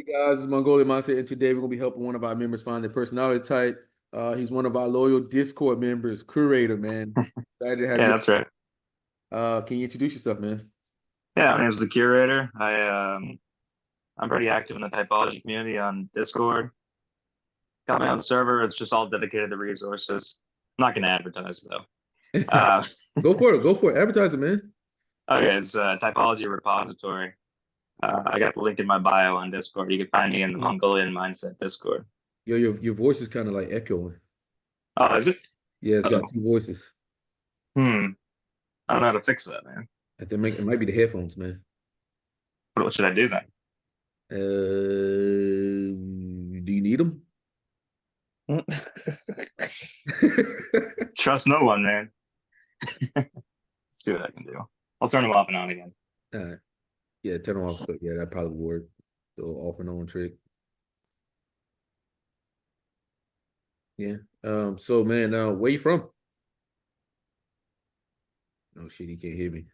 guys, it's Mongolian Mindset, and today we're gonna be helping one of our members find their personality type. He's one of our loyal Discord members, Curator, man. Excited to have Yeah, you. that's right. Can you introduce yourself, man? Yeah, my name's the Curator. I'm pretty active in the typology community on Discord. Got my own server. It's just all dedicated to resources. I'm not gonna advertise though. Uh, Go for it. Go for it. Advertising, man. okay, it's a typology repository. I got the link in my bio on Discord. You can find me in the Mongolian Mindset Discord. Your voice is kind of like echoing. Oh, is it? Yeah, it's Oh, got two voices. I don't know how to fix that, man. I think it might be the headphones, man. What should I do then? Do you need them? Trust no one, man. Let's see what I can do. I'll turn them off and on again. All right. Yeah, turn them off. Yeah, that probably would work. The off and on trick. Yeah. So man, where you from? Oh shit, he can't hear me.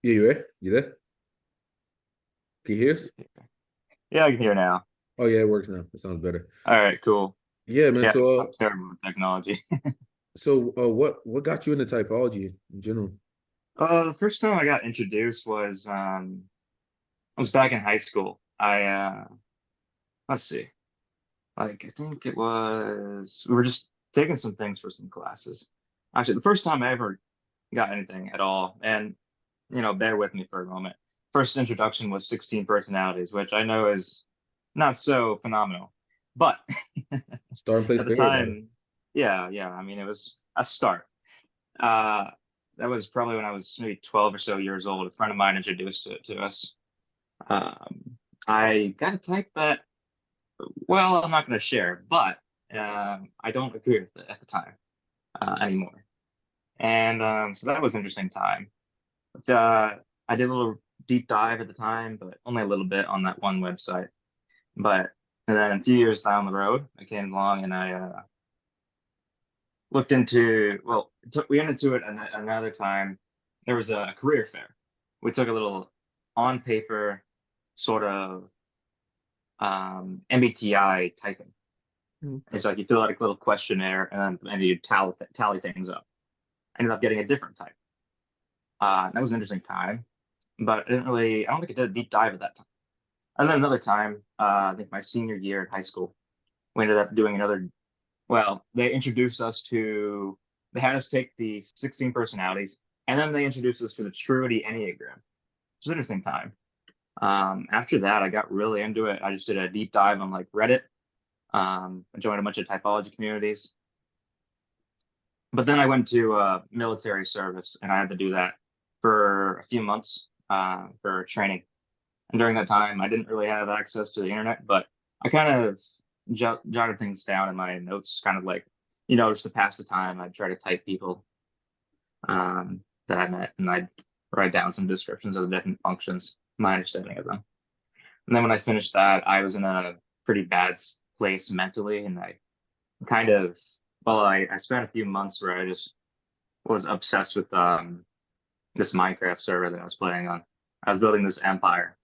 Yeah, you there? You there? Can you hear us? Yeah, I can hear now. Oh yeah, it works now. It sounds better. All right, cool. Yeah, man. Yeah, So I'm terrible with technology. what got you into typology in general? The first time I got introduced was I was back in high school. Let's see, like I think it was we were just taking some things for some classes. Actually, the first time I ever got anything at all, and bear with me for a moment. First introduction was 16 personalities, which I know is not so phenomenal, but Starting place at the for everybody. time, yeah, I mean it was a start. Uh, that was probably when I was maybe 12 or so years old. A friend of mine introduced it to us. Um, I got a type that, well, I'm not going to share, but I don't agree with it at the time anymore. And so that was an interesting time. But, I did a little deep dive at the time, but only a little bit on that one website. But and then a few years down the road, I came along and I looked into, well, we went into it another time. There was a career fair. We took a little on paper sort of mbti typing. Mhm. It's like you fill out a little questionnaire and you tally things up. I ended up getting a different type. That was an interesting time, but I don't think I did a deep dive at that time. And then another time, I think my senior year in high school, we ended up doing another. Well, they had us take the 16 personalities, and then they introduced us to the Truity Enneagram. It's an interesting time. After that, I got really into it. I just did a deep dive on like Reddit. I joined a bunch of typology communities. But then I went to military service, and I had to do that for a few months for training. And during that time, I didn't really have access to the internet, but I kind of jotted things down in my notes, kind of like, just to pass the time. I'd try to type people that I met, and I'd write down some descriptions of the different functions, my understanding of them. And then when I finished that, I was in a pretty bad place mentally, and I kind of, well, I spent a few months where I just was obsessed with this Minecraft server that I was playing on. I was building this empire,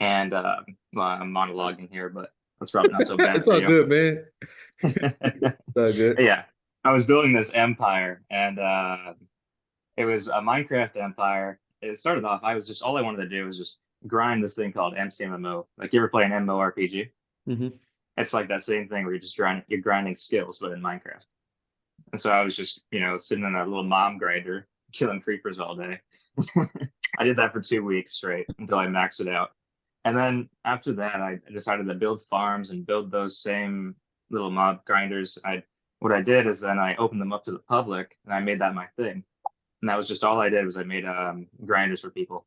and well, I'm monologuing here, but that's probably not so bad It's for all you. good, man. It's all good. Yeah, I was building this empire, and it was a Minecraft empire. It started off, I was just all I wanted to do was just grind this thing called MCMMO. Like you ever play an MMORPG? Hmm. It's like that same thing where you're grinding skills, but in Minecraft. And so I was just, sitting in a little mom grinder, killing creepers all day. I did that for 2 weeks straight until I maxed it out. And then after that, I decided to build farms and build those same little mob grinders. What I did is then I opened them up to the public and I made that my thing. And that was just all I did was I made grinders for people,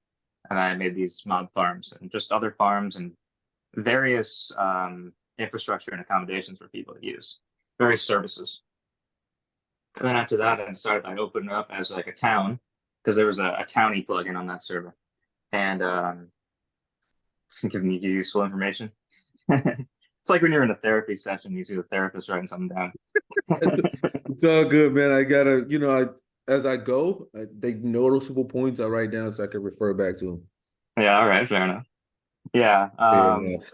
and I made these mob farms and just other farms and various infrastructure and accommodations for people to use, various services. And then after that, I decided I'd open it up as like a town because there was a townie plugin on that server, and giving you useful information. It's like when you're in a therapy session, you see the therapist writing something down. It's, it's all good, man. I gotta, as I go, I take noticeable points I write down so I can refer back to them. Yeah, all right, fair enough. Yeah. Fair enough.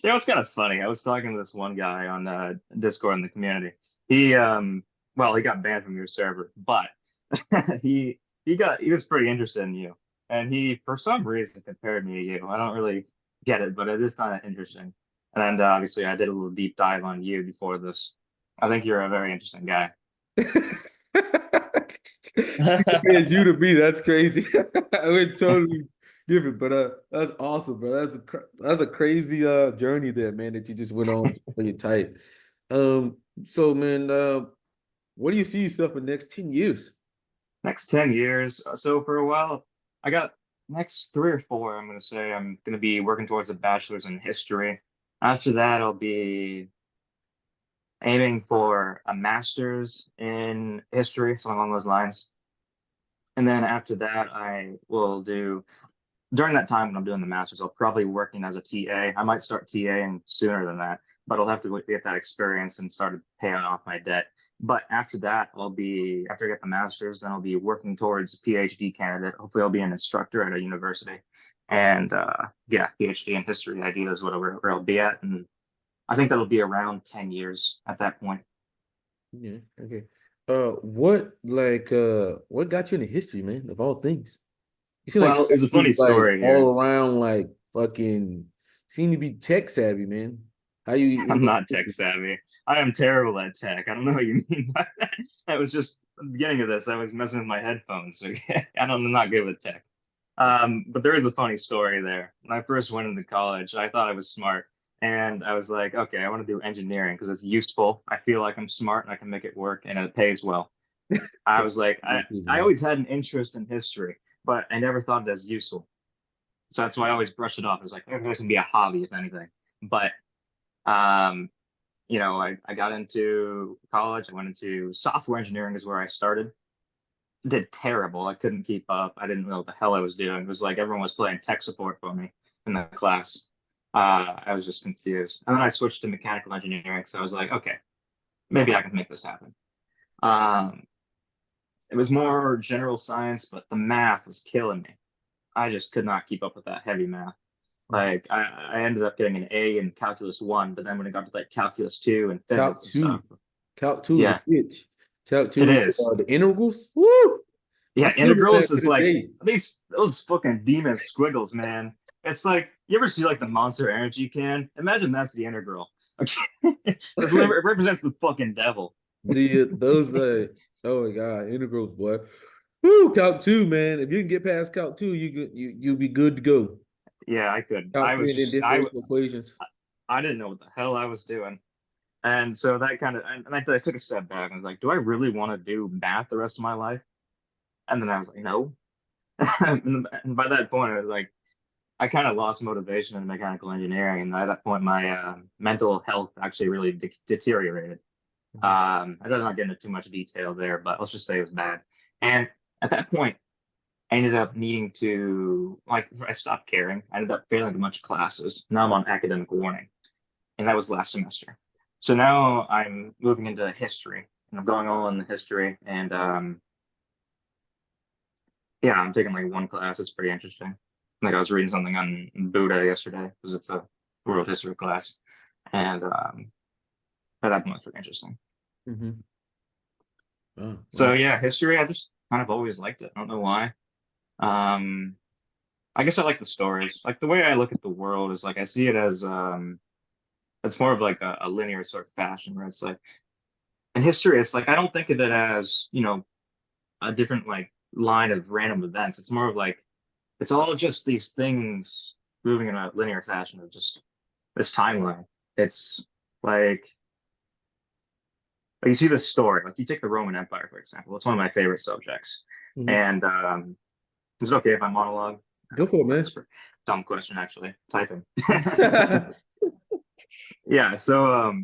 It's kind of funny. I was talking to this one guy on Discord in the community. He well, he got banned from your server, but he was pretty interested in you. And he for some reason compared me to you. I don't really get it, but it is kind of interesting. And obviously I did a little deep dive on you before this. I think you're a very interesting guy. He compared you to me. That's crazy. I would totally different, but that's awesome, bro. That's a crazy journey there, man, that you just went on for your type. So man, what do you see yourself in the next 10 years? Next 10 years. So for a while, I got next 3 or 4, I'm gonna say I'm gonna be working towards a bachelor's in history. After that, I'll be aiming for a master's in history, something along those lines. And then after that, I will do during that time when I'm doing the master's, I'll probably working as a TA. I might start TAing sooner than that, but I'll have to get that experience and start paying off my debt. But after that, after I get the master's, then I'll be working towards a PhD candidate. Hopefully, I'll be an instructor at a university. And yeah, PhD in history ideas, is where I'll be at. And I think that'll be around 10 years at that point. Yeah, okay. What got you into history, man, of all things? You seem like Well, there's a someone who's funny like story here. all around, like fucking seem to be tech savvy, man. How you I'm end up not tech savvy. I am terrible at tech. I don't know what you mean by that. That was just the beginning of this. I was messing with my headphones. So I'm not good with tech. But there is a funny story there. When I first went into college, I thought I was smart. And I was like, okay, I want to do engineering because it's useful. I feel like I'm smart and I can make it work and it pays well. I was like, I always had an interest in history, but I never thought it as useful. So that's why I always brushed it off. It was like, this can be a hobby, if anything. But um, I got into college. I went into software engineering is where I started. Did terrible. I couldn't keep up. I didn't know what the hell I was doing. It was like everyone was playing tech support for me in the class. I was just confused. And then I switched to mechanical engineering. So I was like, okay, maybe I can make this happen. Um, it was more general science, but the math was killing me. I just could not keep up with that heavy math. Like I ended up getting an A in calculus 1, but then when it got to like calculus 2 and Calc physics and stuff, two. Calc two is a yeah, bitch. Calc it two, is. the integrals. Woo! I Yeah, still know that integrals to is the like day. those fucking demon squiggles, man. It's like you ever see like the Monster Energy can? Imagine that's the integral. Okay, it represents the fucking devil. Those oh my god, integrals, boy. Woo, Calc two, man. If you can get past Calc two, you'll be good to go. Yeah, I could. Calc three and then differential equations. I didn't know what the hell I was doing. And so that kind of and I took a step back and was like, do I really want to do math the rest of my life? And then I was like, no. And by that point, I was like, I kind of lost motivation in mechanical engineering, and at that point, my mental health actually really deteriorated. I does not get into too much detail there, but let's just say it was bad. And at that point, I ended up needing to I stopped caring. I ended up failing a bunch of classes. Now I'm on academic warning, and that was last semester. So now I'm moving into history, and I'm going all in the history, and yeah, I'm taking like one class. It's pretty interesting. Like I was reading something on Buddha yesterday because it's a world history class, and at that point, it's pretty interesting. Mm-hmm. Oh, So wow. yeah, history. I just kind of always liked it. I don't know why. Um, I guess I like the stories. Like the way I look at the world is like I see it as it's more of like a linear sort of fashion where it's like in history, it's like I don't think of it as a different like line of random events. It's more of like it's all just these things moving in a linear fashion of just this timeline. It's like you see this story. Like you take the Roman Empire, for example. It's one of my favorite subjects. Mhm. And is it okay if I monologue? Go for it, That's man. a dumb question, actually. Typing. Yeah. So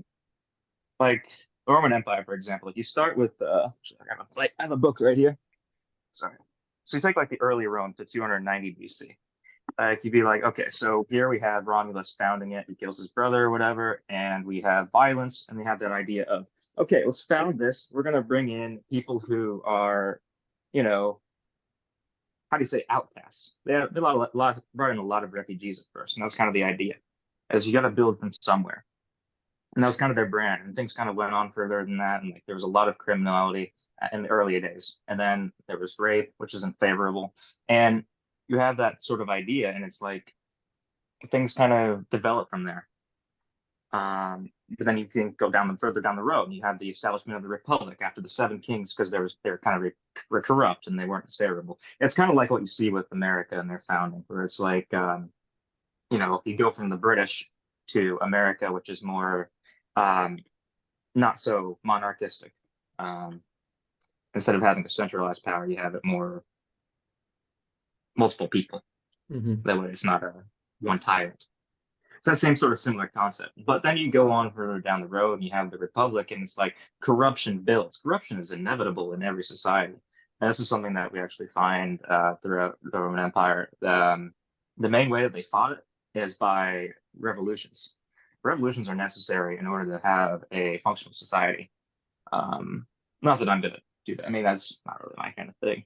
like the Roman Empire, for example, like you start with I have a book right here. Sorry. So you take like the early Rome to 290 BC. Like you'd be like, okay, so here we have Romulus founding it, he kills his brother or whatever, and we have violence, and they have that idea of, okay, let's found this. We're gonna bring in people who are, you know, how do you say outcasts? They have brought in a lot of refugees at first, and that was kind of the idea, is you got to build them somewhere, and that was kind of their brand. And things kind of went on further than that, and like there was a lot of criminality in the early days, and then there was rape, which isn't favorable, and you have that sort of idea, and it's like things kind of develop from there. But then you can go down further down the road, and you have the establishment of the republic after the Seven Kings, because they're kind of corrupt and they weren't as favorable. It's kind of like what you see with America and their founding, where it's like, you go from the British to America, which is more not so monarchistic. Instead of having a centralized power, you have it more multiple people. That way, it's not a one tyrant. It's that same sort of similar concept. But then you go on further down the road and you have the Republic, and it's like corruption builds. Corruption is inevitable in every society. And this is something that we actually find throughout the Roman Empire. The main way that they fought it is by revolutions. Revolutions are necessary in order to have a functional society. Not that I'm going to do that. I mean, that's not really my kind of thing.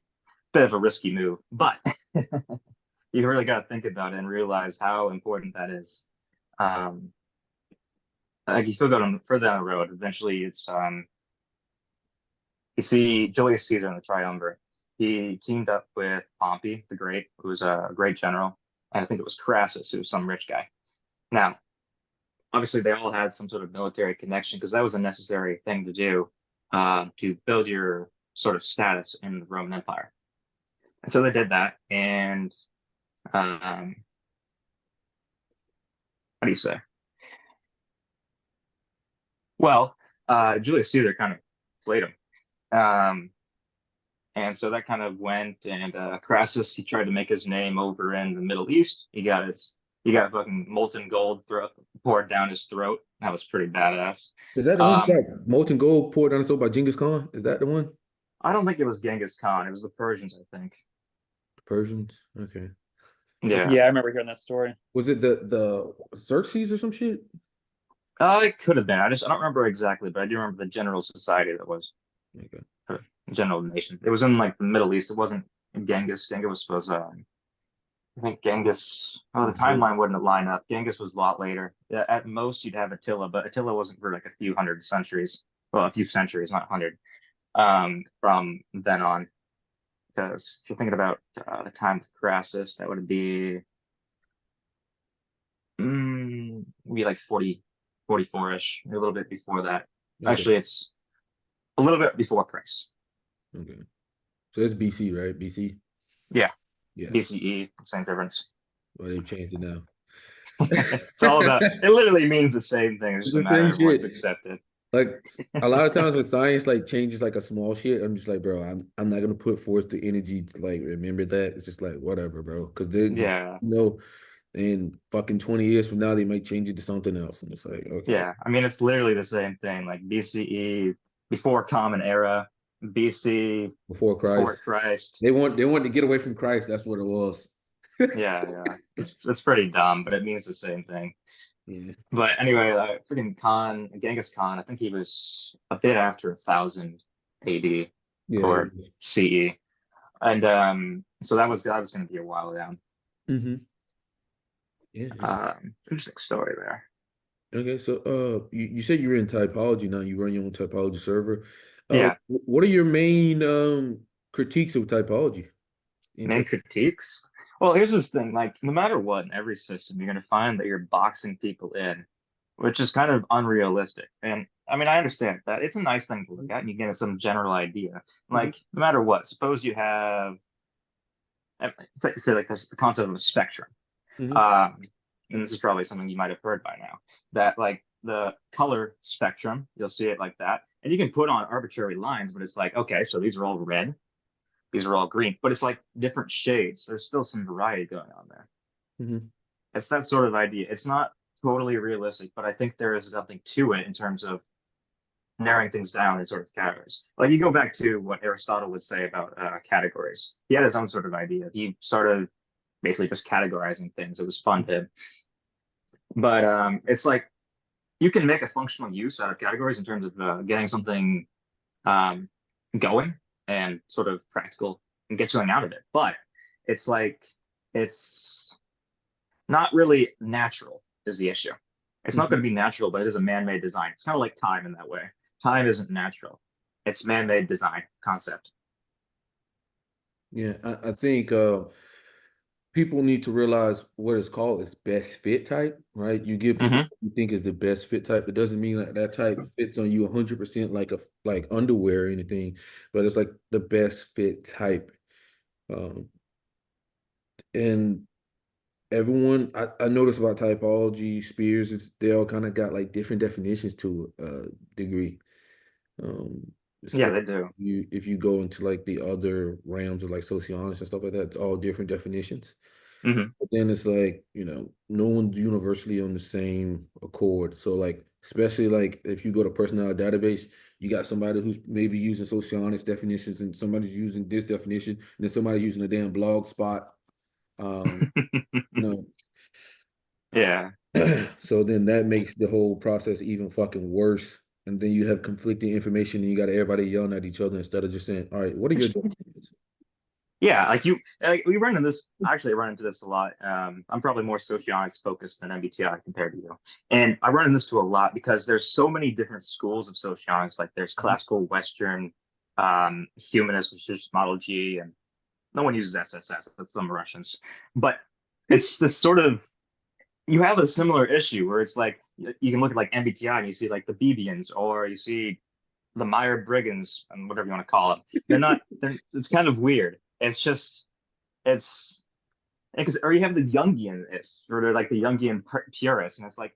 Bit of a risky move, but you really got to think about it and realize how important that is. Like you still go further down the road. Eventually, it's you see Julius Caesar in the Triumvirate. He teamed up with Pompey the Great, who was a great general, and I think it was Crassus, who was some rich guy. Now, obviously, they all had some sort of military connection because that was a necessary thing to do to build your sort of status in the Roman Empire. And so they did that, and how do you say? Well, Julius Caesar kind of slayed him. And so that kind of went, and Crassus, he tried to make his name over in the Middle East. He got fucking molten gold poured down his throat. That was pretty badass. Is that the one that molten gold poured on his throat by Genghis Khan? Is that the one? I don't think it was Genghis Khan. It was the Persians, I think. Persians? Okay. Yeah. Yeah, I remember hearing that story. Was it the Xerxes or some shit? It could have been. I don't remember exactly, but I do remember the general society that was. Okay. General nation. It was in like the Middle East. It wasn't Genghis. Genghis was supposed to, I think Genghis, the timeline wouldn't line up. Genghis was a lot later. Yeah, at most you'd have Attila, but Attila wasn't for like a few hundred centuries. Well, a few centuries, not 100. From then on. Because if you're thinking about the time of Crassus, that would be maybe like 44-ish, a little bit before that. Okay. Actually, it's a little bit before Christ. Okay. So it's BC, right? BC? Yeah. BCE, same difference. Well, they've changed it now. It's all about, it literally means the same thing. It's just a matter of what's accepted. Like a lot of times when science like changes like a small shit, I'm just like, bro, I'm not gonna put forth the energy to like remember that. It's just like whatever, bro. Because in fucking 20 years from now they might change it to something else. And it's like, okay. Yeah, I mean it's literally the same thing. Like BCE, before Common Era, BC before Christ. They want to get away from Christ. That's what it was. yeah. It's pretty dumb, but it means the same thing. Yeah. But anyway, freaking Genghis Khan, I think he was a bit after 1000 AD or CE. And so that was going to be a while down. Yeah. Interesting story there. Okay, so you said you were in typology now. You run your own typology server. Yeah. What are your main critiques of typology? Main critiques? Well, here's this thing, like no matter what, in every system, you're gonna find that you're boxing people in, which is kind of unrealistic. And I mean, I understand that it's a nice thing to look at, and you get some general idea. Like no matter what, suppose you have, say like this, the concept of a spectrum. And this is probably something you might have heard by now, that like the color spectrum, you'll see it like that, and you can put on arbitrary lines, but it's like, okay, so these are all red. These are all green, but it's like different shades. There's still some variety going on there. It's that sort of idea. It's not totally realistic, but I think there is something to it in terms of narrowing things down in sort of categories. Like you go back to what Aristotle would say about categories. He had his own sort of idea. He sort of basically just categorizing things. It was fun to, but it's like you can make a functional use out of categories in terms of getting something um, going and sort of practical and get something out of it. But it's like it's not really natural is the issue. It's not going Mhm. to be natural, but it is a man-made design. It's kind of like time in that way. Time isn't natural. It's man-made design concept. Yeah, I think people need to realize what it's called is best fit type, right? You give people Hmm. what you think is the best fit type. It doesn't mean that that type fits on you 100% like underwear or anything, but it's like the best fit type. Um, and everyone, I noticed about typology, Spears, they all kind of got like different definitions to a degree. Yeah, Especially they do. if you go into like the other realms of like socionics and stuff like that, it's all different definitions. Hmm. But then it's like, no one's universally on the same accord. So like, especially like if you go to personality database, you got somebody who's maybe using socionics definitions and somebody's using this definition, and then somebody's using a damn blog spot. Um, you Yeah. so then that makes the whole process even fucking worse. And then you have conflicting information and you got everybody yelling at each other instead of just saying, all right, what are your definitions? Yeah, we run into this. Actually, I run into this a lot. I'm probably more socionics focused than MBTI compared to you, and I run into this to a lot because there's so many different schools of socionics. Like there's classical Western, humanist, which is Model G, and no one uses SSS. That's some Russians, but it's this sort of you have a similar issue where it's like you can look at like MBTI and you see like the Bebians or you see the myersbriggs and whatever you want to call them. They're not. It's kind of weird. It's just it's because or you have the Jungianists or they're like the Jungian purists, and it's like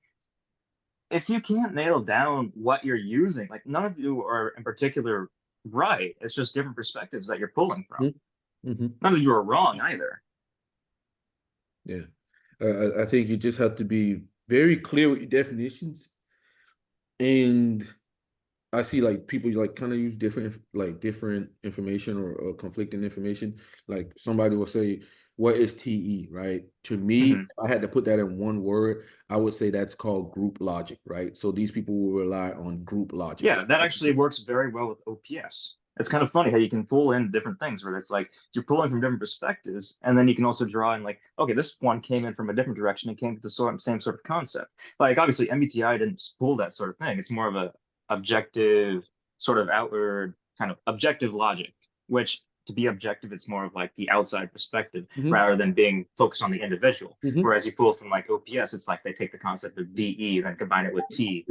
if you can't nail down what you're using, like none of you are in particular right. It's just different perspectives that you're pulling from. Hmm. None of you are wrong either. Yeah. I think you just have to be very clear with your definitions. And I see like people like kind of use different information or conflicting information. Like somebody will say, "What is TE?" Right? To me, if Hmm. I had to put that in one word, I would say that's called group logic, right? So these people will rely on group logic. Yeah, that actually works very well with OPS. It's kind of funny how you can pull in different things where it's like you're pulling from different perspectives, and then you can also draw in like, okay, this one came in from a different direction and came to the same sort of concept. Like obviously MBTI didn't pull that sort of thing. It's more of a objective, sort of outward kind of objective logic, which to be objective, it's more of like the outside perspective Hmm. rather than being focused on the individual. Hmm. Whereas you pull from like OPS, it's like they take the concept of DE, then combine it with T,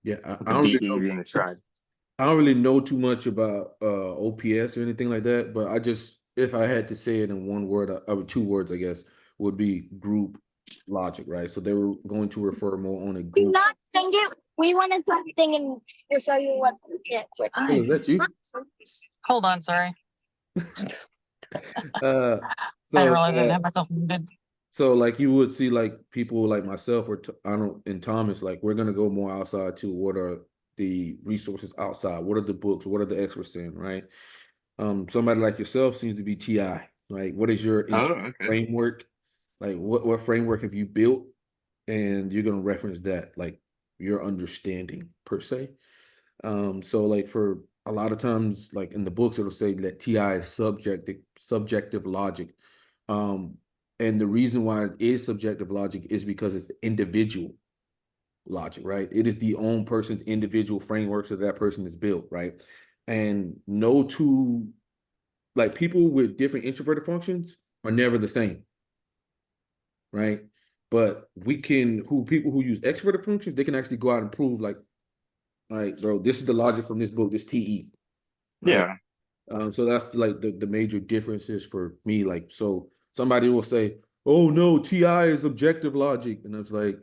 Yeah, with I the don't really DE know. being the tribe. I don't really know too much about OPS or anything like that, but I just if I had to say it in one word, I would two words, I guess, would be group logic, right? So they were going to refer more on a group. Not sing it. We wanted to sing and to show you what it was. Oh, is that you? Hold on, sorry. Uh, I didn't so realize I didn't have myself muted. so like you would see like people like myself or I don't and Thomas like we're gonna go more outside to what are the resources outside? What are the books? What are the experts in, right? Somebody like yourself seems to be TI. Like, what is your Oh, okay. framework? Like, what framework have you built? And you're gonna reference that, like your understanding per se. So like for a lot of times, like in the books, it'll say that TI is subjective logic. Um, and the reason why it is subjective logic is because it's individual logic, right? It is the own person's individual frameworks that that person has built, right? And no two like people with different introverted functions are never the same, right? But we can who people who use extroverted functions, they can actually go out and prove like bro, this is the logic from this book, this TE, right? Yeah. So that's like the major differences for me. Like, so somebody will say, "Oh no, TI is objective logic," and it's like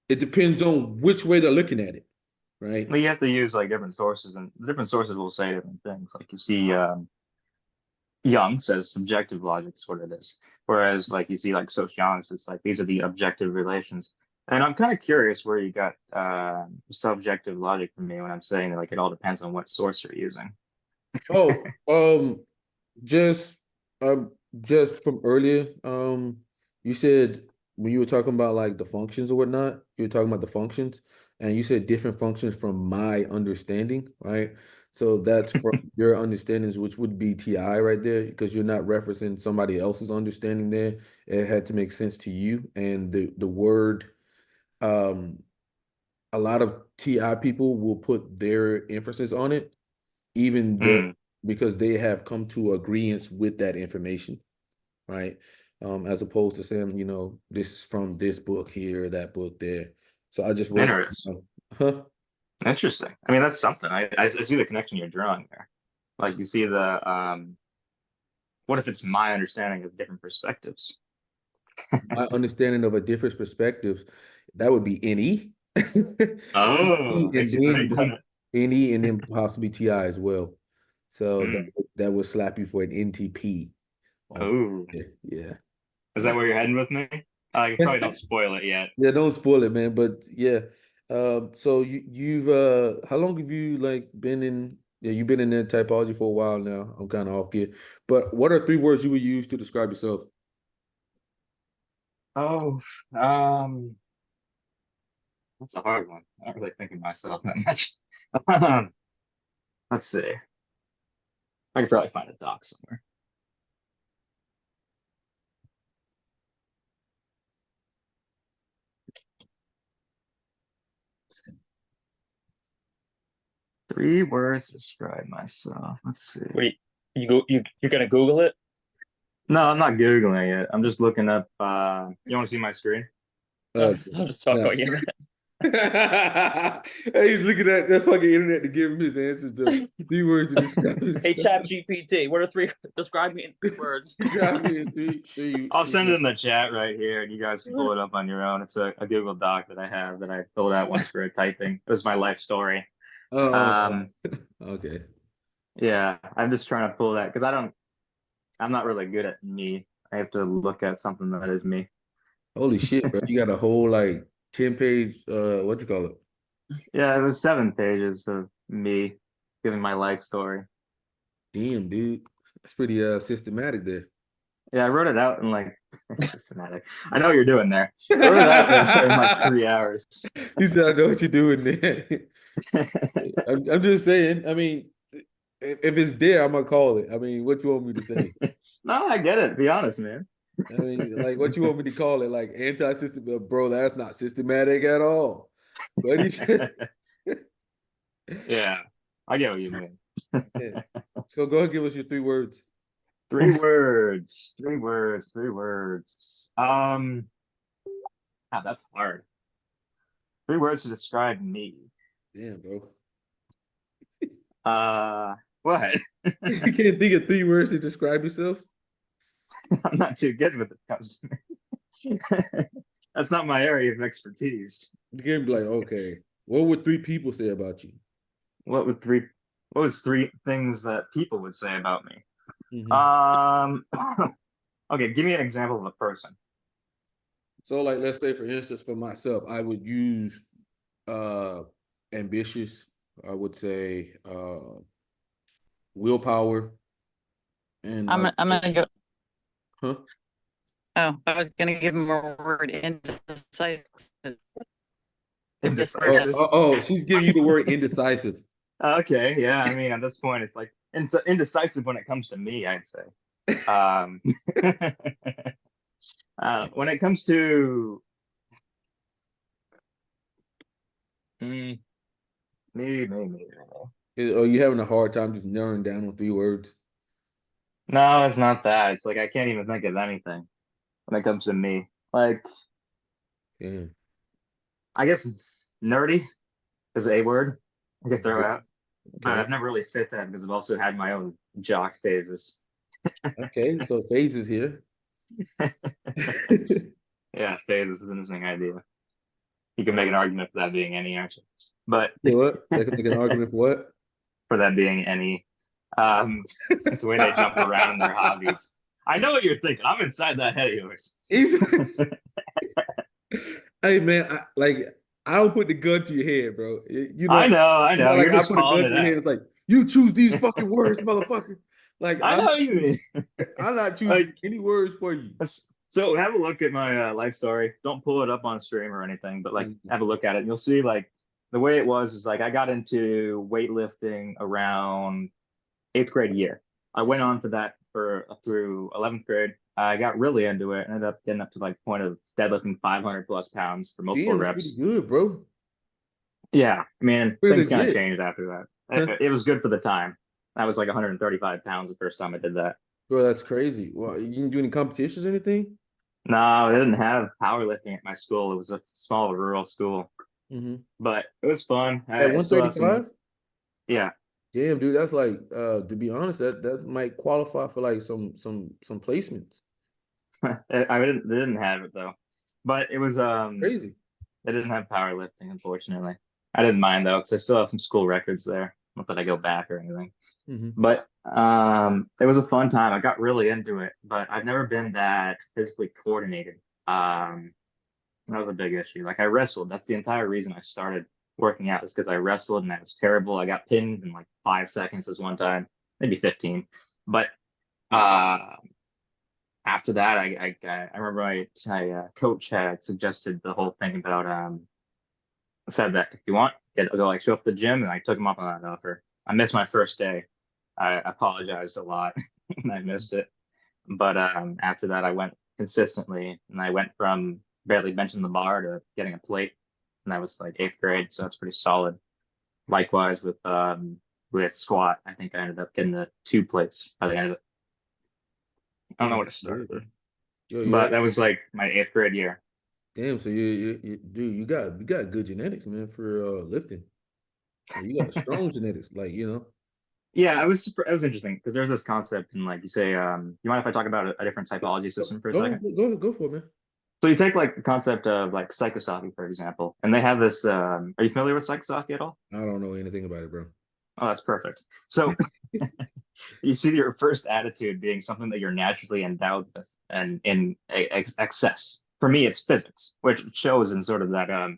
it depends on which way they're looking at it, right? Well, you have to use like different sources, and the different sources will say different things. Like you see, Young says subjective logic is what it is, whereas like you see like sociologists, it's like these are the objective relations. And I'm kind of curious where you got subjective logic from me when I'm saying that like it all depends on what source you're using. Oh, just just from earlier, you said when you were talking about like the functions or whatnot, you were talking about the functions, and you said different functions from my understanding, right? So that's from your understandings, which would be TI right there, because you're not referencing somebody else's understanding there. It had to make sense to you, and the word, um, a lot of TI people will put their emphasis on it, even though Mm, because they have come to agreements with that information, right? As opposed to saying, this is from this book here, that book there. So I just wrote, interesting. huh? Interesting. I mean, that's something. I see the connection you're drawing there. Like you see the what if it's my understanding of different perspectives? My understanding of a different perspective, that would be NE. Oh, I And see what I then done it. NE and then possibly TI as well. So Mm. that would slap you for an NTP. Off. Oh, Yeah. is that where you're heading with me? Probably don't spoil it yet. Yeah, don't spoil it, man. But yeah, so you've how long have you like been in? Yeah, you've been in that typology for a while now. I'm kind of off gear, but what are three words you would use to describe yourself? Oh, that's a hard one. I don't really think of myself that much. Let's see. I could probably find a doc somewhere. Three words to describe myself. Let's see. Wait, you're gonna Google it? No, I'm not Googling it. I'm just looking up. You want to see my screen? No, Uh, I'll just talk no. about you. He's looking at the fucking internet to give him his answers. The three words to describe Hey, himself. Chat GPT, what are three? Describe me in 3 words. Describe me in three. I'll send it in the chat right here, and you guys can pull it up on your own. It's a Google Doc that I have that I filled out once for a typing. It was my life story. Oh, Um, okay. yeah, I'm just trying to pull that because I'm not really good at me. I have to look at something that is me. Holy shit, bro! You got a whole like 10 page. What you call it? Yeah, it was 7 pages of me giving my life story. Damn, dude, that's pretty systematic there. Yeah, I wrote it out in like systematic. I know what you're doing there. I wrote it out in like 3 hours. He said, "I know what you're doing there." I'm just saying. I mean, if it's there, I'm gonna call it. I mean, what you want me to say? No, I get it. Be honest, man. I mean, like, what you want me to call it? Like anti-system, bro? That's not systematic at all. What he said. Yeah, I get what you mean. Yeah. So go ahead, and give us your three words. 3 words. 3 words. 3 words. That's hard. 3 words to describe me. Damn, bro. What? You can't think of three words to describe yourself? I'm not too good with it comes to me. That's not my area of expertise. You can't be like, okay, what would three people say about you? What would three? What was 3 things that people would say about me? Mhm. Okay, give me an example of a person. So, like, let's say, for instance, for myself, I would use ambitious. I would say willpower, and I'm gonna go. huh? Oh, I was gonna give him a word indecisive. Indecisive. She's giving you the word indecisive. Okay, yeah. I mean, at this point, it's like it's indecisive when it comes to me, I'd say. Um, when it comes to mm, me. Are you having a hard time just narrowing down on three words? No, it's not that. It's like I can't even think of anything when it comes to me. Like, Yeah. I guess nerdy is a word I could throw out, but Okay. I've never really fit that because I've also had my own jock phases. Okay. So phases here. Yeah, phases is an interesting idea. You can make an argument for that being any actually, but You know what? They can make an argument for what? for that being any, the way they jump around in their hobbies. I know what you're thinking. I'm inside that head of yours. Hey man, I don't put the gun to your head, bro. I know. like You're I just put a calling gun it to your head. out. It's like you choose these fucking words, motherfucker. Like I know you mean. I'm not choosing Like, any words for you. so have a look at my life story. Don't pull it up on stream or anything, but like Mhm. have a look at it. And you'll see like the way it was is like I got into weightlifting around 8th grade year. I went on for that for through 11th grade. I got really into it. Ended up getting up to like point of deadlifting 500 plus pounds for multiple Damn, that's pretty reps. good, bro. Yeah, I mean Pretty things kind of legit. changed after that. It was good for the time. I was like 135 pounds the first time I did that. Bro, that's crazy. Well, you didn't do any competitions or anything? No, they didn't have powerlifting at my school. It was a small rural school, Mm-hmm. but it was fun. At I still have some. 135? Yeah, Damn, dude, that's like to be honest, that might qualify for like some placements. They didn't have it though, but it was Crazy. they didn't have powerlifting, unfortunately. I didn't mind though, because I still have some school records there. Not that I go back or anything. Mm-hmm. But it was a fun time. I got really into it, but I've never been that physically coordinated. That was a big issue. Like I wrestled. That's the entire reason I started working out is because I wrestled and I was terrible. I got pinned in like 5 seconds this one time, maybe 15. But uh, after that, I remember my coach had suggested the whole thing about said that if you want, go like show up at the gym, and I took him up on that offer. I missed my first day. I apologized a lot and I missed it. But after that, I went consistently, and I went from barely benching the bar to getting a plate, and that was like 8th grade, so that's pretty solid. Likewise with squat, I think I ended up getting the 2 plates by the end of it. I don't know Damn, what it started with, yo, but that was like my 8th grade year. damn, so you dude, you got good genetics, man, for lifting. Like, you got strong genetics, like, Yeah, it was interesting because there's this concept, and like you say, you mind if I talk about a different typology system for a Go second? go for it, man. So you take like the concept of like psychosophy, for example, and they have this. Are you familiar with psychosophy at all? I don't know anything about it, bro. Oh, that's perfect. So you see your first attitude being something that you're naturally endowed with and in excess. For me, it's physics, which shows in sort of that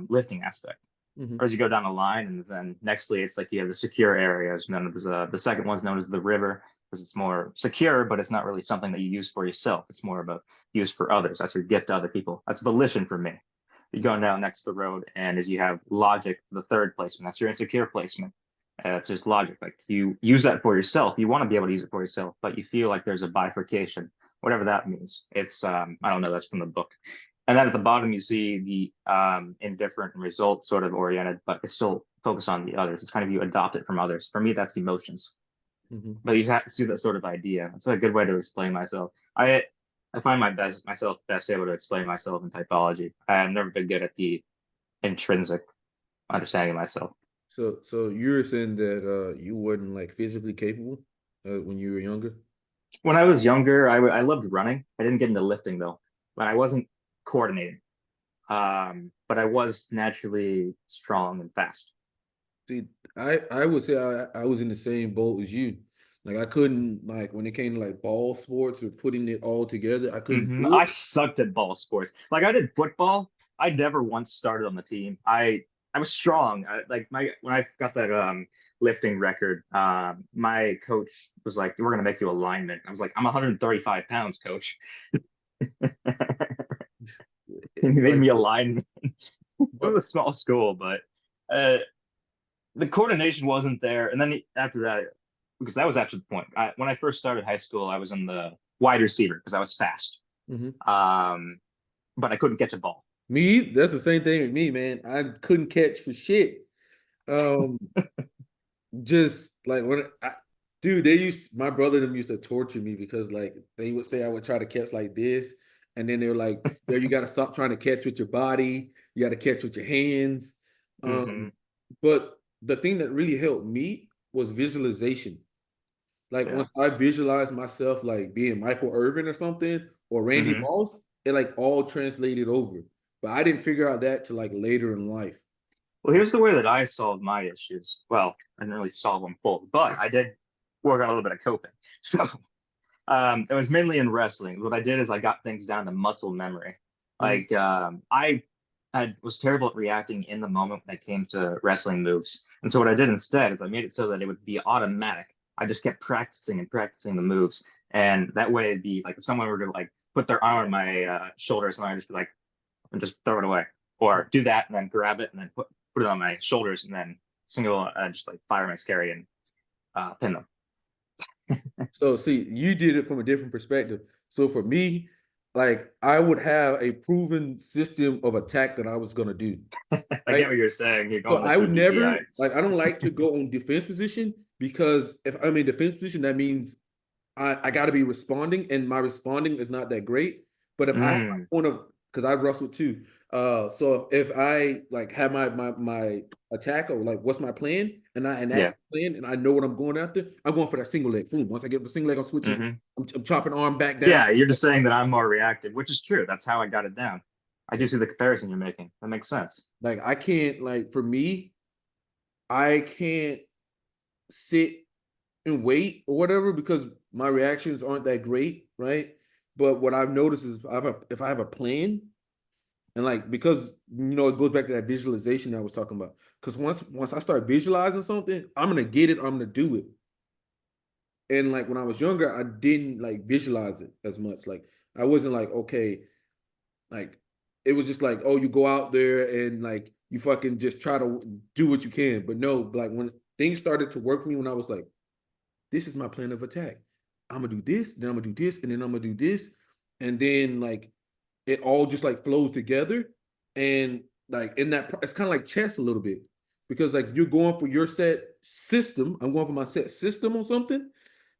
lifting aspect. Mm-hmm. Or as you go down the line, and then nextly, it's like you have the secure areas known as the second one's known as the river because it's more secure, but it's not really something that you use for yourself. It's more about use for others. That's your gift to other people. That's volition for me. You're going down next to the road, and as you have logic, the third placement, that's your insecure placement. It's just logic. Like you use that for yourself. You want to be able to use it for yourself, but you feel like there's a bifurcation, whatever that means. It's I don't know. That's from the book. And then at the bottom, you see the indifferent and result sort of oriented, but it's still focused on the others. It's kind of you adopt it from others. For me, that's emotions. Mm-hmm. But you have to see that sort of idea. That's a good way to explain myself. I find myself best able to explain myself in typology. I have never been good at the intrinsic understanding of myself. So you're saying that you weren't like physically capable when you were younger? When I was younger, I loved running. I didn't get into lifting though, but I wasn't coordinated. But I was naturally strong and fast. See, I would say I was in the same boat as you. Like I couldn't like when it came to like ball sports or putting it all together, I couldn't do I it. sucked at ball sports. Like I did football. I never once started on the team. I was strong. Like my when I got that lifting record, my coach was like, "We're gonna make you a lineman." I was like, "I'm 135 pounds, coach." He made Like, me a lineman. It was a small school, but uh, the coordination wasn't there. And then after that, because that was actually the point. When I first started high school, I was in the wide receiver because I was fast. mhm. But I couldn't catch a ball. Me, that's the same thing with me, man. I couldn't catch for shit. Um, just like dude, my brother and them used to torture me because like they would say I would try to catch like this, and then they were like, "Yo, you got to stop trying to catch with your body. You got to catch with your hands." Mm-hmm. But the thing that really helped me was visualization. Like Yeah. once I visualized myself like being Michael Irvin or something or Randy Mm-hmm. Moss, it like all translated over. But I didn't figure out that till like later in life. Well, here's the way that I solved my issues. Well, I didn't really solve them full, but I did work on a little bit of coping. So it was mainly in wrestling. What I did is I got things down to muscle memory. Mhm. Like I was terrible at reacting in the moment when it came to wrestling moves. And so what I did instead is I made it so that it would be automatic I just kept practicing and practicing the moves. And that way it'd be like if someone were to like put their arm on my shoulder or something, I'd just be like, and just throw it away. Or do that and then grab it and then put it on my shoulders and then just like fire my scary and pin them. So see, you did it from a different perspective. So for me, like I would have a proven system of attack that I was gonna do. I Right? get what you're saying. You're So going I the would TPTI. never like I don't like to go on defense position because if I'm in defense position, that means I got to be responding, and my responding is not that great. But if I have my point of because I've wrestled too, so if I like have my attack or like what's my plan, and I enact Yeah. the plan, and I know what I'm going after, I'm going for that single leg. Boom. Once I get the single leg, I'm switching. I'm chopping arm back down. Yeah, you're just saying that I'm more reactive, which is true. That's how I got it down. I do see the comparison you're making. That makes sense. Like I can't like for me, I can't sit and wait or whatever because my reactions aren't that great, right? But what I've noticed is if I have a plan, and like because it goes back to that visualization that I was talking about. Because once I start visualizing something, I'm gonna get it, I'm gonna do it. And like when I was younger, I didn't like visualize it as much. Like I wasn't like, okay, like it was just like, oh, you go out there and like you fucking just try to do what you can. But no, like when things started to work for me when I was like, this is my plan of attack. I'm gonna do this, then I'm gonna do this, and then I'm gonna do this, and then like it all just like flows together, and like in that it's kind of like chess a little bit because like you're going for your set system. I'm going for my set system on something,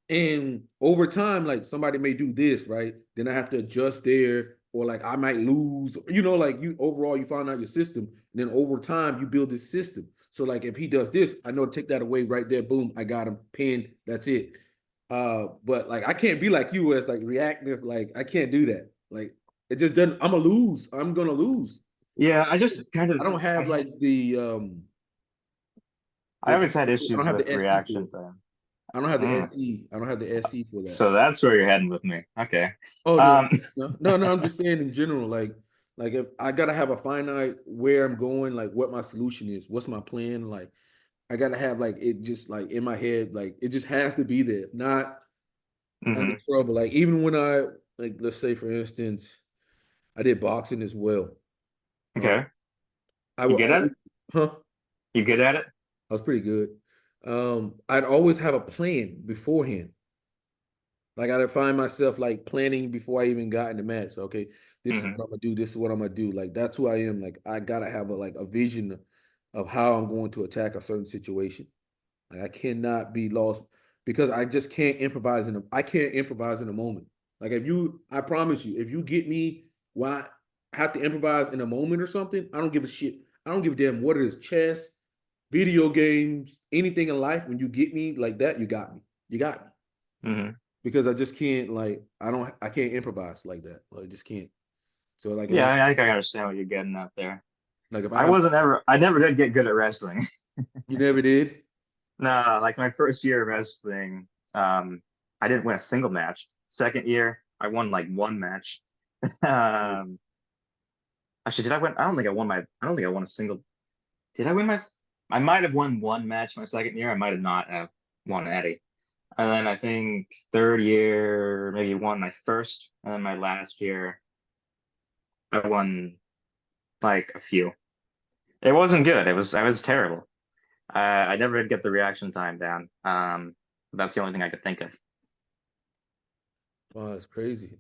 and over time, like somebody may do this, right? Then I have to adjust there, or like I might lose, like you overall you find out your system, and then over time you build this system. So like if he does this, I know to take that away right there, boom, I got him pinned, that's it. But like I can't be like you as like reactive, like I can't do that. Like it just doesn't, I'm gonna lose. Yeah, I just kind of I don't have like I always had I don't issues have with the SE for reaction it. time. I don't have the SE. I don't have the SE for that. So that's where you're heading with me. Okay. Oh no, I'm just saying in general, like if I gotta have a finite where I'm going, like what my solution is, what's my plan, like I gotta have like it just like in my head, like it just has to be there. If not, I'm in trouble. Like even when I like let's say for instance, I did boxing as well. Okay. I You would good at always, it? huh? You good at it? I was pretty good. I'd always have a plan beforehand. Like I'd find myself like planning before I even got in the match. Okay, this is what I'm gonna do. This is what I'm gonna do. Like that's who I am. Like I gotta have a vision of how I'm going to attack a certain situation. Like I cannot be lost because I just can't improvise I can't improvise in a moment. Like I promise you, if you get me why I have to improvise in a moment or something, I don't give a shit. I don't give a damn what it is, chess, video games, anything in life. When you get me like that, you got me. You got me. Because I just can't I can't improvise like that. Like, I just can't. So like if Yeah, I think I understand what you're getting at there. like if I never did get good at wrestling. you never did. No, like my first year of wrestling, I didn't win a single match. Second year, I won like one match. Um, actually, did I win? I don't think I won a single. Did I win I might have won one match my second year. I might have not have won any. And then I think third year, maybe won my first. And then my last year, I won like a few. It wasn't good. I was terrible. I never did get the reaction time down. That's the only thing I could think of. Oh, that's crazy.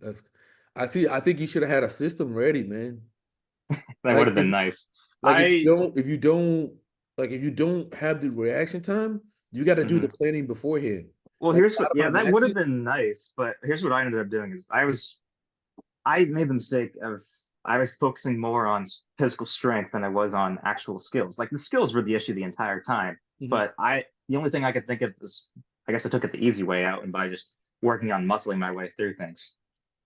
I think you should have had a system ready, man. That would Like have been nice. like I if you don't have the reaction time, you got to do the planning beforehand. Well, Like here's a lot what, of yeah, my that would have matches, been nice, but here's what I ended up doing is I made the mistake of I was focusing more on physical strength than I was on actual skills. Like the skills were the issue the entire time, but the only thing I could think of is I guess I took it the easy way out and by just working on muscling my way through things.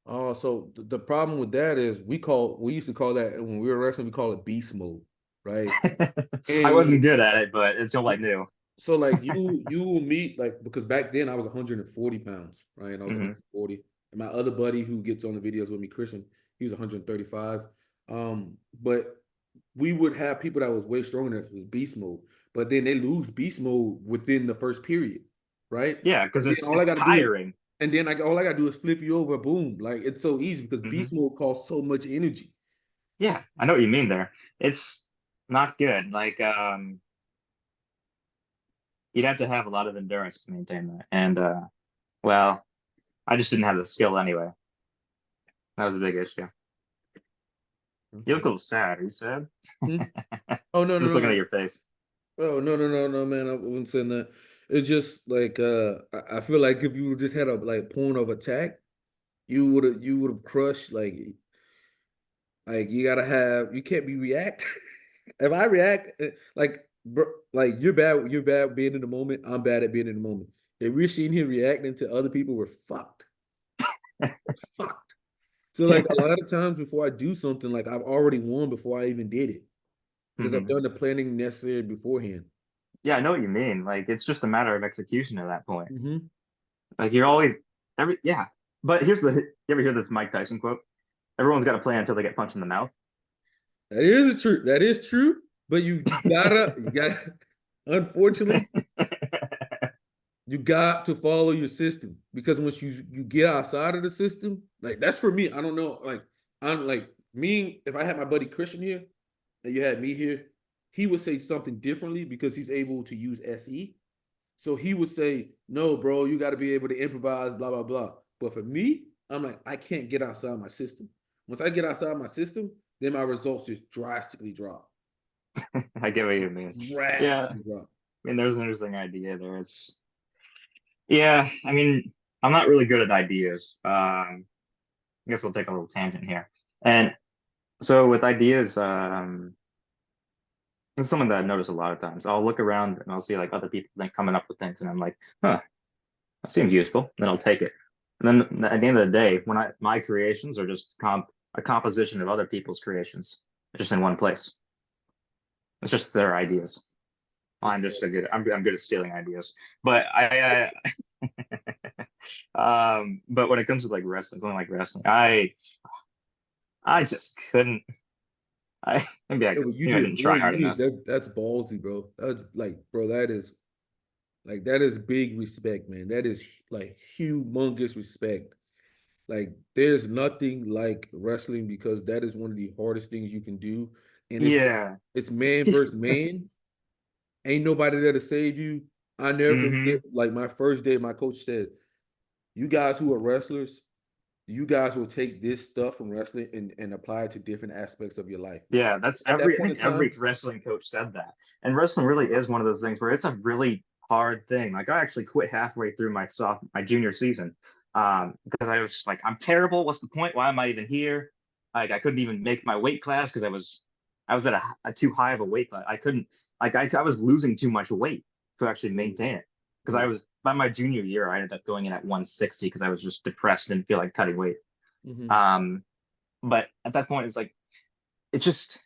Oh, so the problem with that is we used to call that when we were wrestling, we call it beast mode, right? I And wasn't good at it, but it's all I knew. so like you will meet like because back then I was 140 pounds, right? And I was 140. And my other buddy who gets on the videos with me, Christian, he was 135. But we would have people that was way stronger than us was beast mode, but then they lose beast mode within the first period. right? Yeah, because And then all I it's gotta do is, tiring. and then all I gotta do is flip you over, boom. Like it's so easy because beast mode costs so much energy. Yeah, I know what you mean there. It's not good. Like you'd have to have a lot of endurance to maintain that. And well, I just didn't have the skill anyway. That was a big issue. You look a little sad. Are you sad? Hmm? Oh no, I'm no, just looking at no. your face. Oh no, man. I wasn't saying that. It's just like I feel like if you just had a like point of attack, you would have crushed like you can't be react. If I react like bro, like you're bad being in the moment. I'm bad at being in the moment. If we're seeing him reacting to other people, we're fucked. We're fucked. So like a lot of times before I do something, like I've already won before I even did it because I've done the planning necessary beforehand. Yeah, I know what you mean. Like it's just a matter of execution at that point. Hmm. Like you're always yeah. But here's the you ever hear this Mike Tyson quote? Everyone's got a plan until they get punched in the mouth. That is true. That is true. But you gotta unfortunately, you got to follow your system because once you get outside of the system, like that's for me. I don't know. Like I'm like me, if I had my buddy Christian here and you had me here, he would say something differently because he's able to use SE. So he would say, no, bro, you got to be able to improvise, blah, blah, blah. But for me, I'm like, I can't get outside my system. Once I get outside my system, then my results just drastically drop. I get what you mean. Yeah, Drastically drop. I mean, there's an interesting idea there. Yeah, I mean, I'm not really good at ideas. I guess we'll take a little tangent here. And so with ideas, it's something that I've noticed a lot of times. I'll look around and I'll see like other people like coming up with things, and I'm like, huh, that seems useful. Then I'll take it. And then at the end of the day, my creations are just a composition of other people's creations, just in one place. It's just their ideas. I'm just a good. I'm good at stealing ideas, but but when it comes to like wrestling, something like wrestling, I just couldn't. I maybe I Yeah, could. what you Maybe I did didn't try hard enough. that's ballsy, bro. That's like, bro, that is big respect, man. That is like humongous respect. Like there's nothing like wrestling because that is one of the hardest things you can do. And Yeah. it's It's man versus just. man. Ain't nobody there to save you. I never forget, Hmm. like my first day, my coach said, you guys who are wrestlers, you guys will take this stuff from wrestling and apply it to different aspects of your life. Yeah, that's At that I point in think every time, wrestling coach said that. And wrestling really is one of those things where it's a really hard thing. Like I actually quit halfway through my junior season. Because I was just like, I'm terrible. What's the point? Why am I even here? Like I couldn't even make my weight class because I was at a too high of a weight class. I couldn't like I was losing too much weight to actually maintain it. Because I yeah. was by my junior year, I ended up going in at 160 because I was just depressed and didn't feel like cutting weight. Mhm. Um, but at that point, it's like it just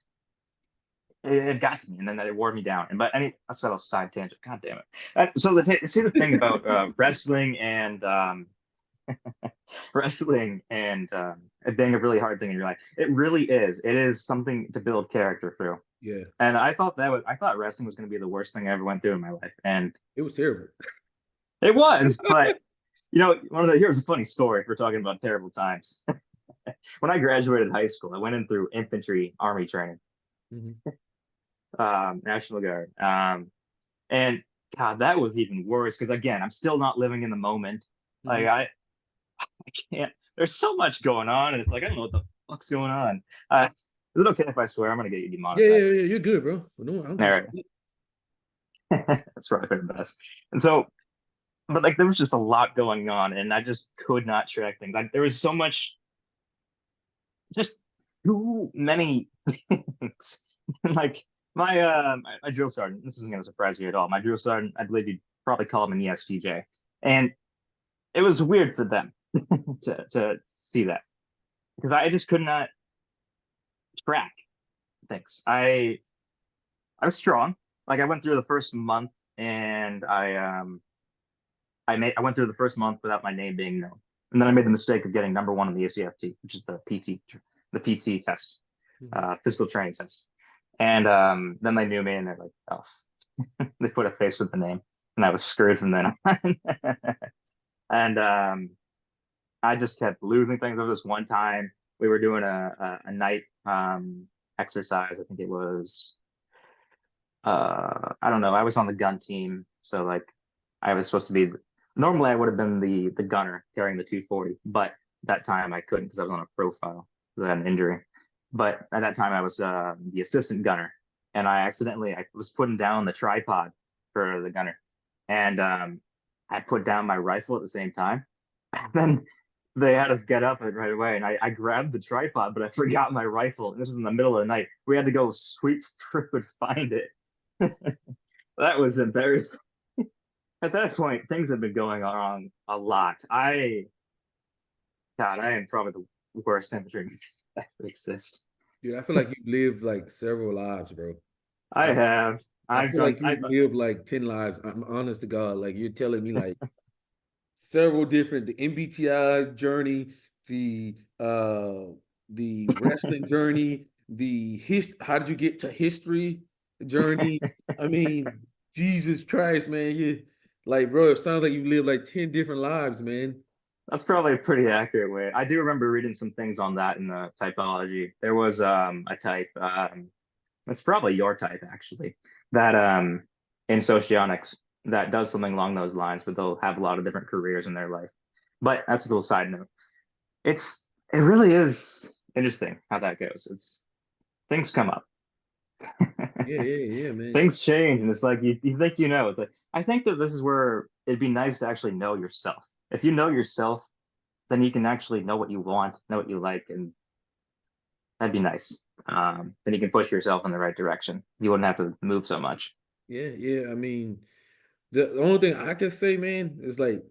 it got to me, and then it wore me down. And but any that's a little side tangent. God damn it. So see the thing about wrestling and wrestling and it being a really hard thing in your life. It really is. It is something to build character through. Yeah, And I thought wrestling was going to be the worst thing I ever went through in my life, and it was terrible. it was. But here's a funny story if we're talking about terrible times. When I graduated high school, I went in through infantry army training, Mhm. National Guard. And God, that was even worse because again, I'm still not living in the moment. Like Mhm. I can't. There's so much going on, and it's like I don't know what the fuck's going on. Is it okay if I swear? I'm gonna get you Yeah, yeah, demonetized. yeah, you're good, bro. No, I don't All give a right, shit. that's probably for the best. And so, but like there was just a lot going on, and I just could not track things. There was so much, just too many things. Like my drill sergeant. This isn't gonna surprise you at all. My drill sergeant, I believe you'd probably call him an ESTJ, and it was weird for them to see that because I just could not track things. I was strong. Like I went through the first month and I went through the first month without my name being known. And then I made the mistake of getting number one on the ACFT, which is the PT test, Mhm. physical training test. And then they knew me and they're like, oh, they put a face with the name. and I was screwed from then on. And I just kept losing things. There was this one time we were doing a night exercise. I think it was I don't know. I was on the gun team, so like I was supposed to be. Normally, I would have been the gunner carrying the 240, but that time I couldn't because I was on a profile. I had an injury. But at that time, I was the assistant gunner, and I was putting down the tripod for the gunner, and I put down my rifle at the same time. And then they had us get up right away, and I grabbed the tripod, but I forgot my rifle. And this was in the middle of the night. We had to go sweep through and find it. That was embarrassing. At that point, things have been going on a lot. God, I am probably the worst temperature that exists. Dude, I feel like you've lived like several lives, bro. I have. I I've feel done. like you've lived like 10 lives. I'm honest to God. Like you're telling me like several different the MBTI journey, the wrestling journey, how did you get to history journey? I mean, Jesus Christ, man. You like, bro, it sounds like you lived like 10 different lives, man. That's probably a pretty accurate way. I do remember reading some things on that in the typology. There was a type. It's probably your type actually. That in Socionics that does something along those lines, but they'll have a lot of different careers in their life. But that's a little side note. It really is interesting how that goes. It's things come up. Yeah, man. Things change, and it's like you think you know. It's like I think that this is where it'd be nice to actually know yourself. If you know yourself, then you can actually know what you want, know what you like, and that'd be nice. Then you can push yourself in the right direction. You wouldn't have to move so much. Yeah. I mean, the only thing I can say, man, is like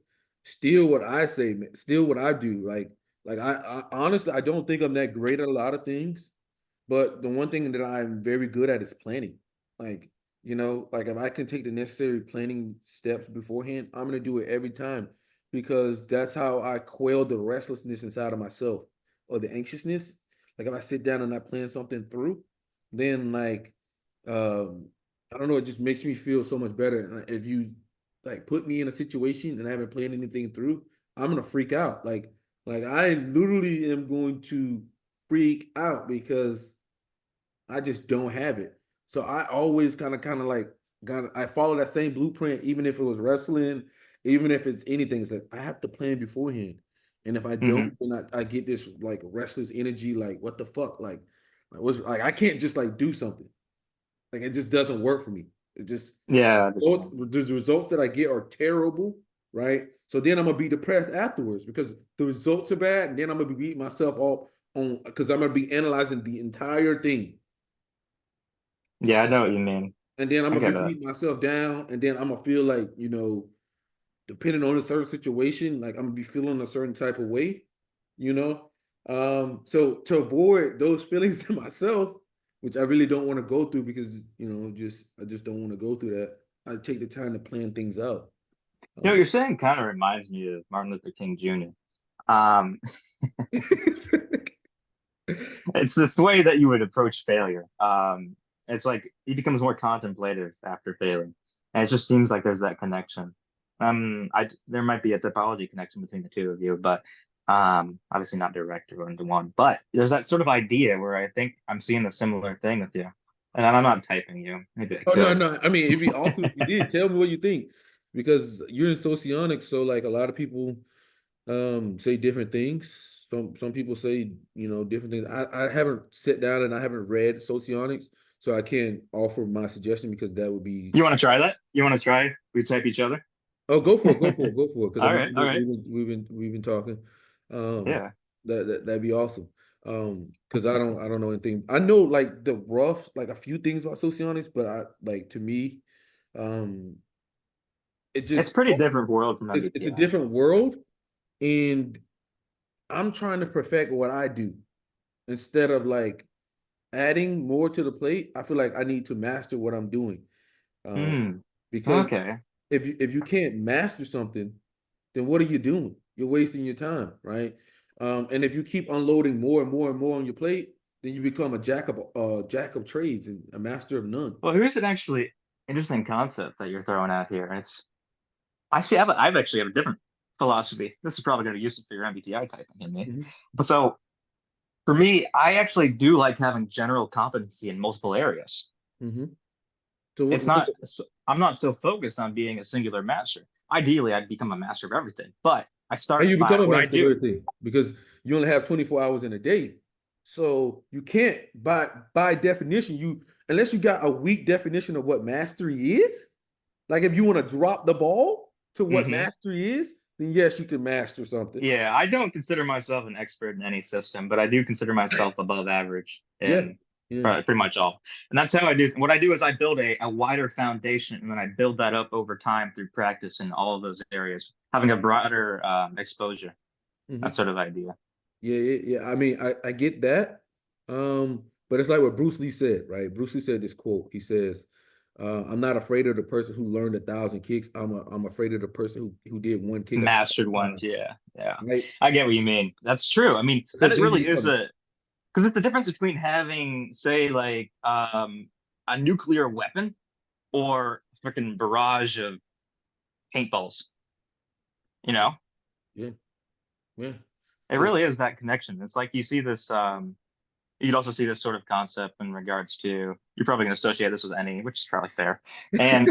still what I say, man, still what I do. Like I honestly I don't think I'm that great at a lot of things, but the one thing that I'm very good at is planning. Like, like if I can take the necessary planning steps beforehand, I'm gonna do it every time because that's how I quell the restlessness inside of myself or the anxiousness. Like if I sit down and I plan something through, then like um I don't know, it just makes me feel so much better. If you like put me in a situation and I haven't planned anything through, I'm gonna freak out. Like I literally am going to freak out because I just don't have it. So I always kind of like I follow that same blueprint, even if it was wrestling, even if it's anything. It's like I have to plan beforehand. And if I don't, Hmm. then I get this like restless energy, like what the fuck? What's like I can't just like do something. Like it just doesn't work for me. It just Yeah, the results that I get are terrible, right? So then I'm gonna be depressed afterwards because the results are bad, and then I'm gonna be beating myself up on because I'm gonna be analyzing the entire thing. yeah, I know what you mean. And then I'm I gonna get be that. beating myself down, and then I'm gonna feel like, depending on a certain situation, like I'm gonna be feeling a certain type of way, you know. So to avoid those feelings to myself, which I really don't want to go through because just I just don't want to go through that. I take the time to plan things out. What you're saying kind of reminds me of Martin Luther King Jr. Um, it's this way that you would approach failure. It's like he becomes more contemplative after failing, and it just seems like there's that connection. There might be a typology connection between the two of you, but obviously not direct or one to one. But there's that sort of idea where I think I'm seeing a similar thing with you, and I'm not typing you. Maybe I Oh no, could. no. I mean, it'd be awesome if you did. Tell me what you think, because you're in socionics, so like a lot of people say different things. Some people say different things. I haven't sat down and I haven't read socionics, so I can't offer my suggestion because that would be. You want to try that? You want to try? We type each other. Oh, go for it, go for it, go for it. Because I All mean, right, all right. we've been talking. Um, Yeah. that'd be awesome. Because I don't know anything. I know like the rough, like a few things about socionics, but I like to me, um, it It's just pretty different world from it's a MBTI. different world, and I'm trying to perfect what I do instead of like adding more to the plate. I feel like I need to master what I'm doing. Um, Hmm. because Okay. if you can't master something, then what are you doing? You're wasting your time, right? And if you keep unloading more and more and more on your plate, then you become a jack of trades and a master of none. Well, here's an actually interesting concept that you're throwing out here. I've actually have a different philosophy. This is probably going to be useful for your MBTI typing in me. Mm-hmm. But so for me, I actually do like having general competency in multiple areas. Mm-hmm. So It's not, I'm not so focused on being a singular master. Ideally, I'd become a master of everything, but I and start you by become a what I master of do. everything because you only have 24 hours in a day. So you can't, by definition, unless you got a weak definition of what mastery is, like if you want to drop the ball to what Mhm. mastery is, then yes, you can master something. Yeah, I don't consider myself an expert in any system, but I do consider myself above average Yeah. in Yeah. pretty much all. And that's how I do. What I do is I build a wider foundation, and then I build that up over time through practice in all of those areas, having a broader exposure. Mhm. That sort of idea. Yeah. I mean, I get that. But it's like what Bruce Lee said, right? Bruce Lee said this quote. He says, I'm not afraid of the person who learned 1,000 kicks. I'm afraid of the person who did one kick Mastered 1,000 ones, times. yeah. Right? I get what you mean. That's true. I mean, that Because it then you really is become because it's the difference between having, say, like a nuclear weapon or a freaking barrage of paintballs. You know, yeah, yeah. it Because really is that connection. It's like you see this. You'd also see this sort of concept in regards to you're probably going to associate this with any, which is probably fair, and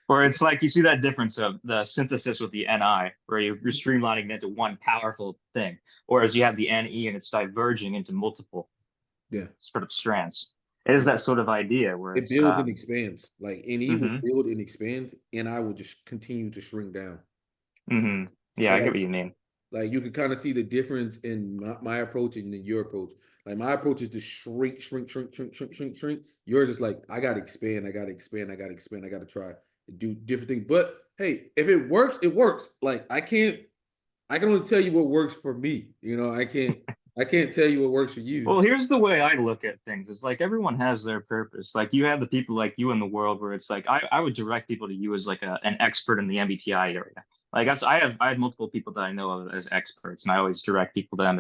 where it's like you see that difference of the synthesis with the NI, where you're streamlining it into one powerful thing, whereas you have the NE and it's diverging into multiple yeah. sort of strands. It is that sort of idea where It it's builds and expands. Like NE will mm-hmm, build and expand, and I will just continue to shrink down. mm-hmm. Yeah, So I get what you mean. like you can kind of see the difference in my approach and then your approach. Like my approach is to shrink, shrink, shrink, shrink, shrink, shrink, shrink. Yours is like I gotta expand, I gotta expand, I gotta expand, I gotta try to do different things. But hey, if it works, it works. Like I can only tell you what works for me. You know, I can't tell you what works for you. Well, here's the way I look at things. It's like everyone has their purpose. Like you have the people like you in the world where it's like I would direct people to you as like an expert in the MBTI area. Like that's I have multiple people that I know of as experts, and I always direct people to them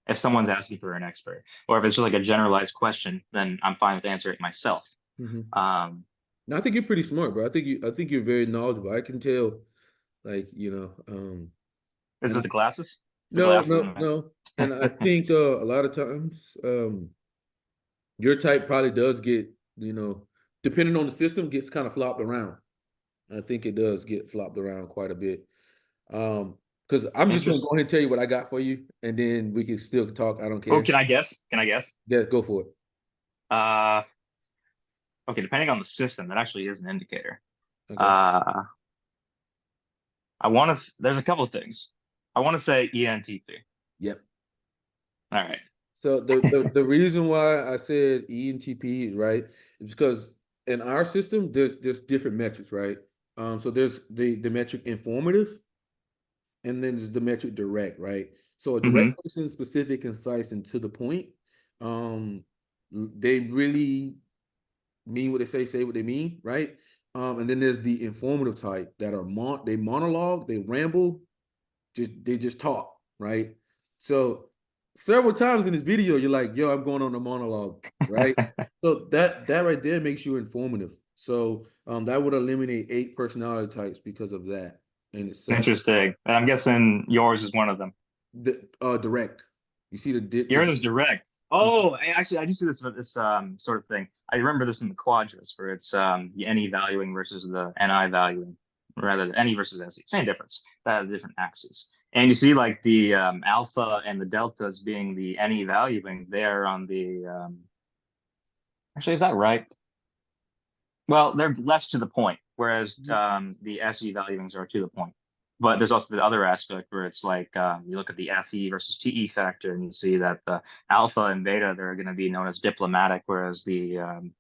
if someone's asking for an expert, or if it's just like a generalized question, then I'm fine with answering it myself. Mhm. Um, No, I think you're pretty smart, bro. I think you're very knowledgeable. I can tell, like, is and it the glasses? It's the no, glasses, no, isn't no. And I it? think a lot of times, your type probably does get, depending on the system, gets kind of flopped around. I think it does get flopped around quite a bit. Because I'm just gonna go Interesting. ahead and tell you what I got for you, and then we can still talk. I don't Oh, care. can I guess? Can I guess? Yeah, go for it. Uh, okay, depending on the system, that actually is an indicator. Okay. Uh, there's a couple of things. I want to say ENTP. Yep. All right. So the reason why I said ENTP, right, is because in our system there's different metrics, right? So there's the metric informative, and then there's the metric direct, right? So a Mm-hmm. direct person, specific, concise, and to the point. Um, they really mean what they say what they mean, right? And then there's the informative type that are they monologue, they ramble, they just talk, right? So several times in this video, you're like, "Yo, I'm going on a monologue," right? So that right there makes you informative. So that would eliminate 8 personality types because of that in itself. Interesting. And I'm guessing yours is one of them. The direct, you see Yours is direct. Mhm. Oh, I just do this sort of thing. I remember this in the quadrants where it's the NE valuing versus the NI valuing, rather than NE versus NC. Same difference, different axes. And you see like the alpha and the deltas being the NE valuing, they're on the actually, is that right? Well, they're less to the point, whereas the SE valuings are to the point. But there's also the other aspect where it's like you look at the FE versus TE factor, and you see that the alpha and beta they're going to be known as diplomatic, whereas the kind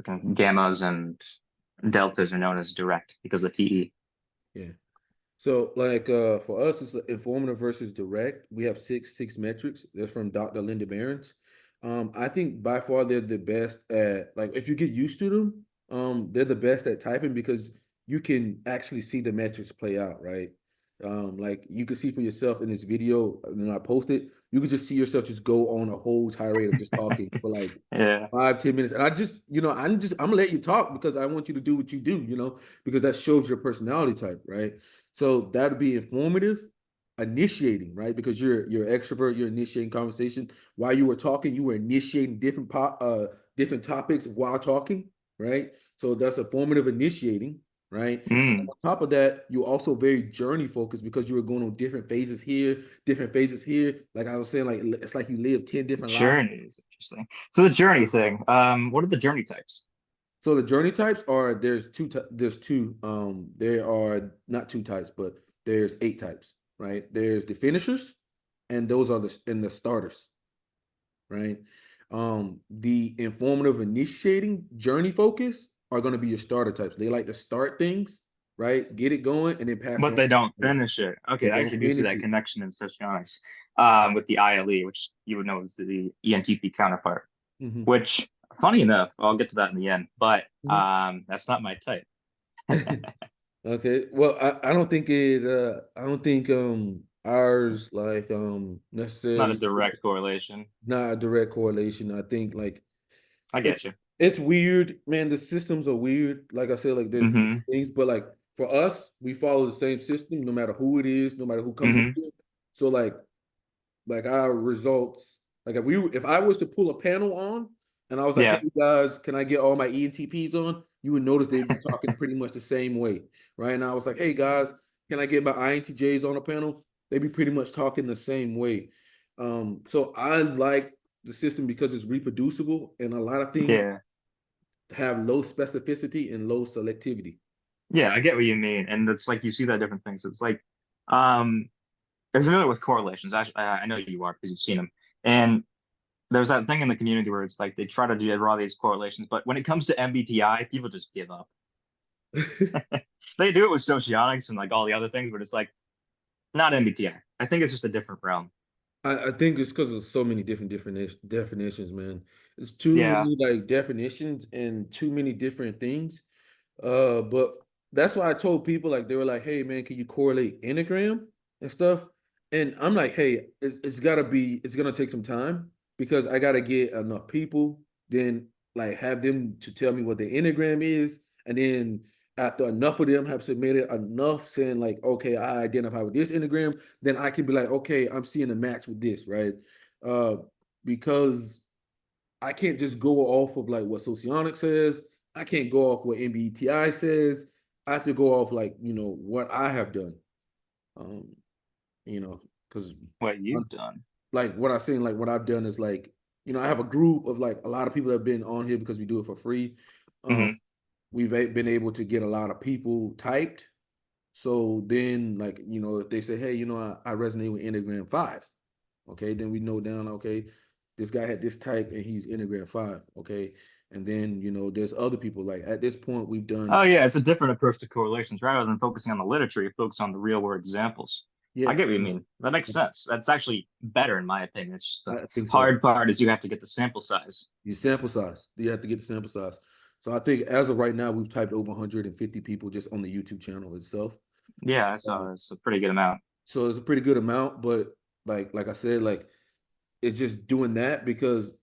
of gammas and deltas are known as direct because of the TE. Yeah. So like for us, it's informative versus direct. We have six metrics. They're from Dr. Linda Behrens. I think by far they're the best at, like, if you get used to them, they're the best at typing because you can actually see the metrics play out, right? Like you can see for yourself in this video, and then I post it, you could just see yourself just go on a whole tirade of just talking for like Yeah. 5, 10 minutes. And I just, I'm gonna let you talk because I want you to do what you do, because that shows your personality type, right? So that'd be informative, initiating, right? Because you're extrovert, you're initiating conversation. While you were talking, you were initiating different topics while talking, right? So that's a formative initiating, right? Mm. On top of that, you're also very journey focused because you were going on different phases here, different phases here. Like I was saying, like it's like you live 10 different lives. Journey is interesting. So the journey thing, what are the journey types? So the journey types are there are not two types, but there's 8 types, right? There's the finishers, and those are the starters, right? The informative initiating journey focus are going to be your starter types. They like to start things, right? Get it going and then pass it But on. they don't finish it. Okay, They I don't actually do see finish that it. connection in Socionics, with the ILE, which you would know is the ENTP counterpart. Mhm. Which, funny enough, I'll get to that in the end. But Mhm. that's not my type. Okay. Well, I don't think ours like Not a necessarily direct correlation. not a direct correlation. I think like I it's get you. it's weird, man. The systems are weird. Like I said, like there's Mm-hmm. different things, but like for us, we follow the same system no matter who it is, no matter who comes in Mm-hmm. here. So like our results, like if I was to pull a panel on and I was like, hey Yeah. guys, can I get all my ENTPs on? You would notice they'd be talking pretty much the same way, right? And I was like, hey guys, can I get my INTJs on a panel? They'd be pretty much talking the same way. So I like the system because it's reproducible and a lot of things Yeah. have low specificity and low selectivity. Yeah, I get what you mean. And it's like you see that different things. It's like, um, you're familiar with correlations. Actually, I know you are because you've seen them. And there's that thing in the community where it's like they try to draw these correlations, but when it comes to MBTI, people just give up. They do it with socionics and like all the other things, but it's like not MBTI. I think it's just a different realm. I think it's because of so many different definitions, man. It's too Yeah. many like definitions and too many different things. But that's why I told people like they were like, "Hey, man, can you correlate enneagram and stuff?" And I'm like, "Hey, it's gonna take some time because I gotta get enough people, then like have them to tell me what the enneagram is, and then after enough of them have submitted enough saying like, okay, I identify with this enneagram, then I can be like, okay, I'm seeing a match with this, right? Uh, because I can't just go off of like what Socionics says. I can't go off what MBTI says. I have to go off like, what I have done. Um, because What you've done. like what I'm saying, like what I've done is like, I have a group of like a lot of people that have been on here because we do it for free. Um, Hmm. we've been able to get a lot of people typed. So then, like, if they say, hey, I resonate with Enneagram 5, okay, then we know down, okay, this guy had this type and he's Enneagram 5, okay. And then, there's other people like at this point we've Oh done, yeah, it's a different approach to correlations. Rather than focusing on the literature, you focus on the real world examples. I yeah, get what you yeah, mean. That makes sense. That's actually better in my opinion. It's just the I think so. hard part is you have to get the sample size. You sample size. You have to get the sample size. So I think as of right now, we've typed over 150 people just on the YouTube channel itself. Yeah, Uh, so it's a pretty good amount. so it's a pretty good amount, but like I said, like it's just doing that because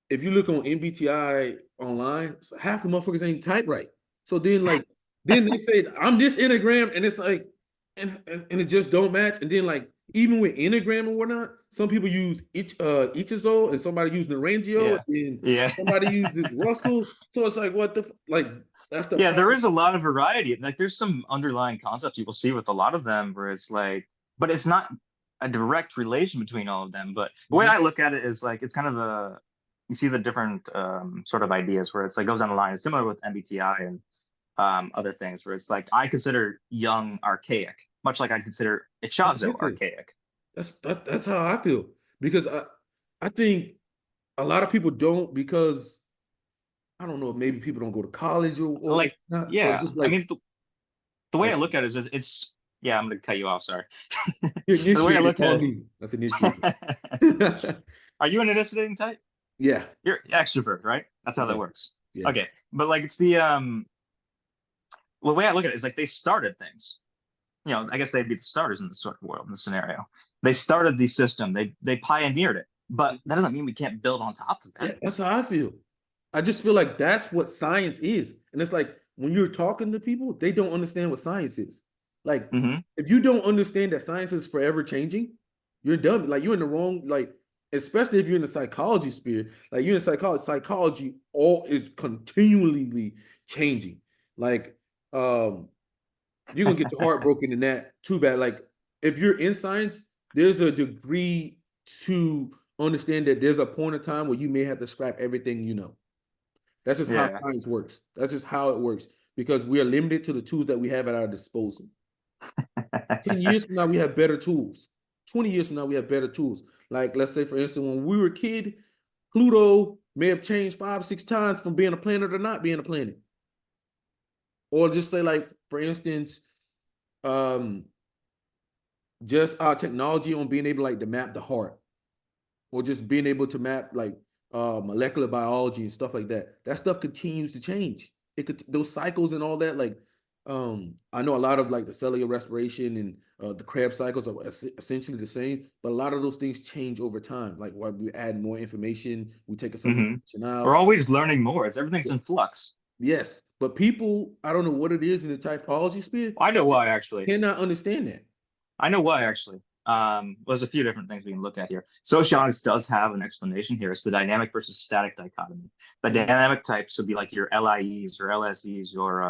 if you look on MBTI online, half the motherfuckers ain't type right. So then they say I'm this enneagram, and it's like, and it just don't match. And then like even with enneagram and whatnot, some people use Ichizo, and somebody using Narangio, Yeah. and then Yeah. somebody uses Russell. So it's like what like that's the Yeah, there problem. is a lot of variety. Like there's some underlying concepts you will see with a lot of them where it's like, but it's not a direct relation between all of them. But the way Mhm. I look at it is like it's kind of a you see the different sort of ideas where it's like goes down the line. It's similar with MBTI and other things where it's like I consider Young archaic, much like I consider That's Ichazo different. archaic. That's how I feel because I think a lot of people don't because I don't know, maybe people don't go to college or Like, not, or yeah, just I mean the way like I look at it is it's yeah, I'm gonna cut you off, sorry. you're The way I initiated look on at me. That's initiated. it. Are you an initiating type? Yeah, You're extrovert, right? That's how that yeah, works. yeah. Okay. But like it's the way I look at it is like they started things. I guess they'd be the starters in this sort of world, in this scenario. They started the system, they pioneered it, but that doesn't mean we can't build on top of Yeah, that. that's how I feel. I just feel like that's what science is. And it's like when you're talking to people, they don't understand what science is. Like, Mm-hmm. if you don't understand that science is forever changing, you're dumb. Like, you're in the wrong, like, especially if you're in the psychology sphere, like you're in psychology all is continually changing. Like, you're gonna get your heart broken in that too bad. Like, if you're in science, there's a degree to understand that there's a point of time where you may have to scrap everything you know. That's just how Yeah. science works. That's just how it works because we are limited to the tools that we have at our disposal. 10 years from now, we have better tools. 20 years from now, we have better tools. Like, let's say, for instance, when we were a kid, Pluto may have changed 5, 6 times from being a planet or not being a planet. Or just say, like, for instance, um, just our technology on being able like to map the heart, or just being able to map like molecular biology and stuff like that. That stuff continues to change. It could those cycles and all that. Like, I know a lot of like the cellular respiration and the Krebs cycles are essentially the same, but a lot of those things change over time. Like, while we add more information, we take some Mm-hmm. information We're out. always learning more. Everything's in flux. Yes, but people, I don't know what it is in the typology sphere, I know why, actually. cannot understand that. I know why, actually. There's a few different things we can look at here. Socionics does have an explanation here. It's the dynamic versus static dichotomy. The dynamic types would be like your LIEs or LSEs or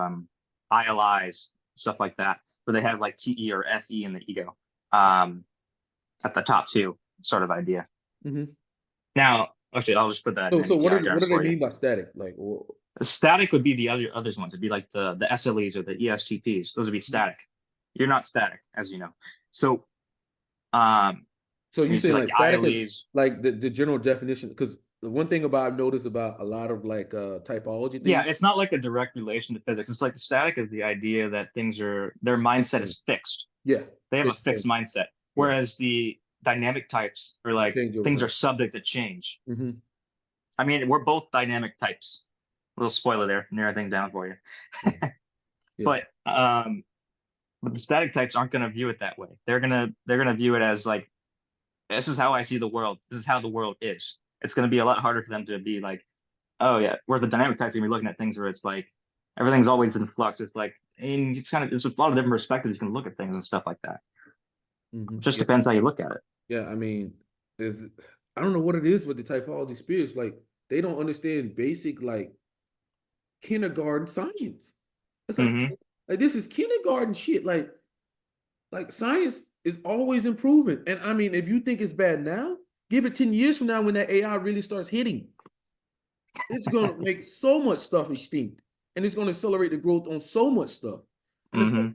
ILIs, stuff like that, where they have like TE or FE in the ego at the top two sort of idea. Mm-hmm. Now, actually, I'll just put that in So what MBTI do terms they for you. mean by static? Like, Static would be the others ones. It'd be like the SLEs or the ESTPs. Those would be static. You're not static, as you know. So so you you see saying like like the static is ILEs. like the general definition? Because the one thing about I've noticed about a lot of like typology Yeah, things, it's not like a direct relation to physics. It's like the static is the idea that their mindset is fixed. yeah, They have a so, fixed mindset. yeah, Whereas the dynamic types are like change over things time. are subject to change. Mm-hmm. I mean, we're both dynamic types. Little spoiler there, narrow things down for you. Yeah. But the static types aren't going to view it that way. They're gonna view it as like, this is how I see the world. This is how the world is. It's going to be a lot harder for them to be like, oh yeah. Where the dynamic types are going to be looking at things where it's like everything's always in flux. It's like, and it's a lot of different perspectives you can look at things and stuff like that. Mm-hmm. It just Yeah. depends how you look at it. Yeah, I mean, I don't know what it is with the typology spirits. Like, they don't understand basic like kindergarten science. It's Mm-hmm. like this is kindergarten shit. Like science is always improving. And I mean, if you think it's bad now, give it 10 years from now when that AI really starts hitting. It's gonna make so much stuff extinct. And it's gonna accelerate the growth on so much stuff. And it's like, Mm-hmm.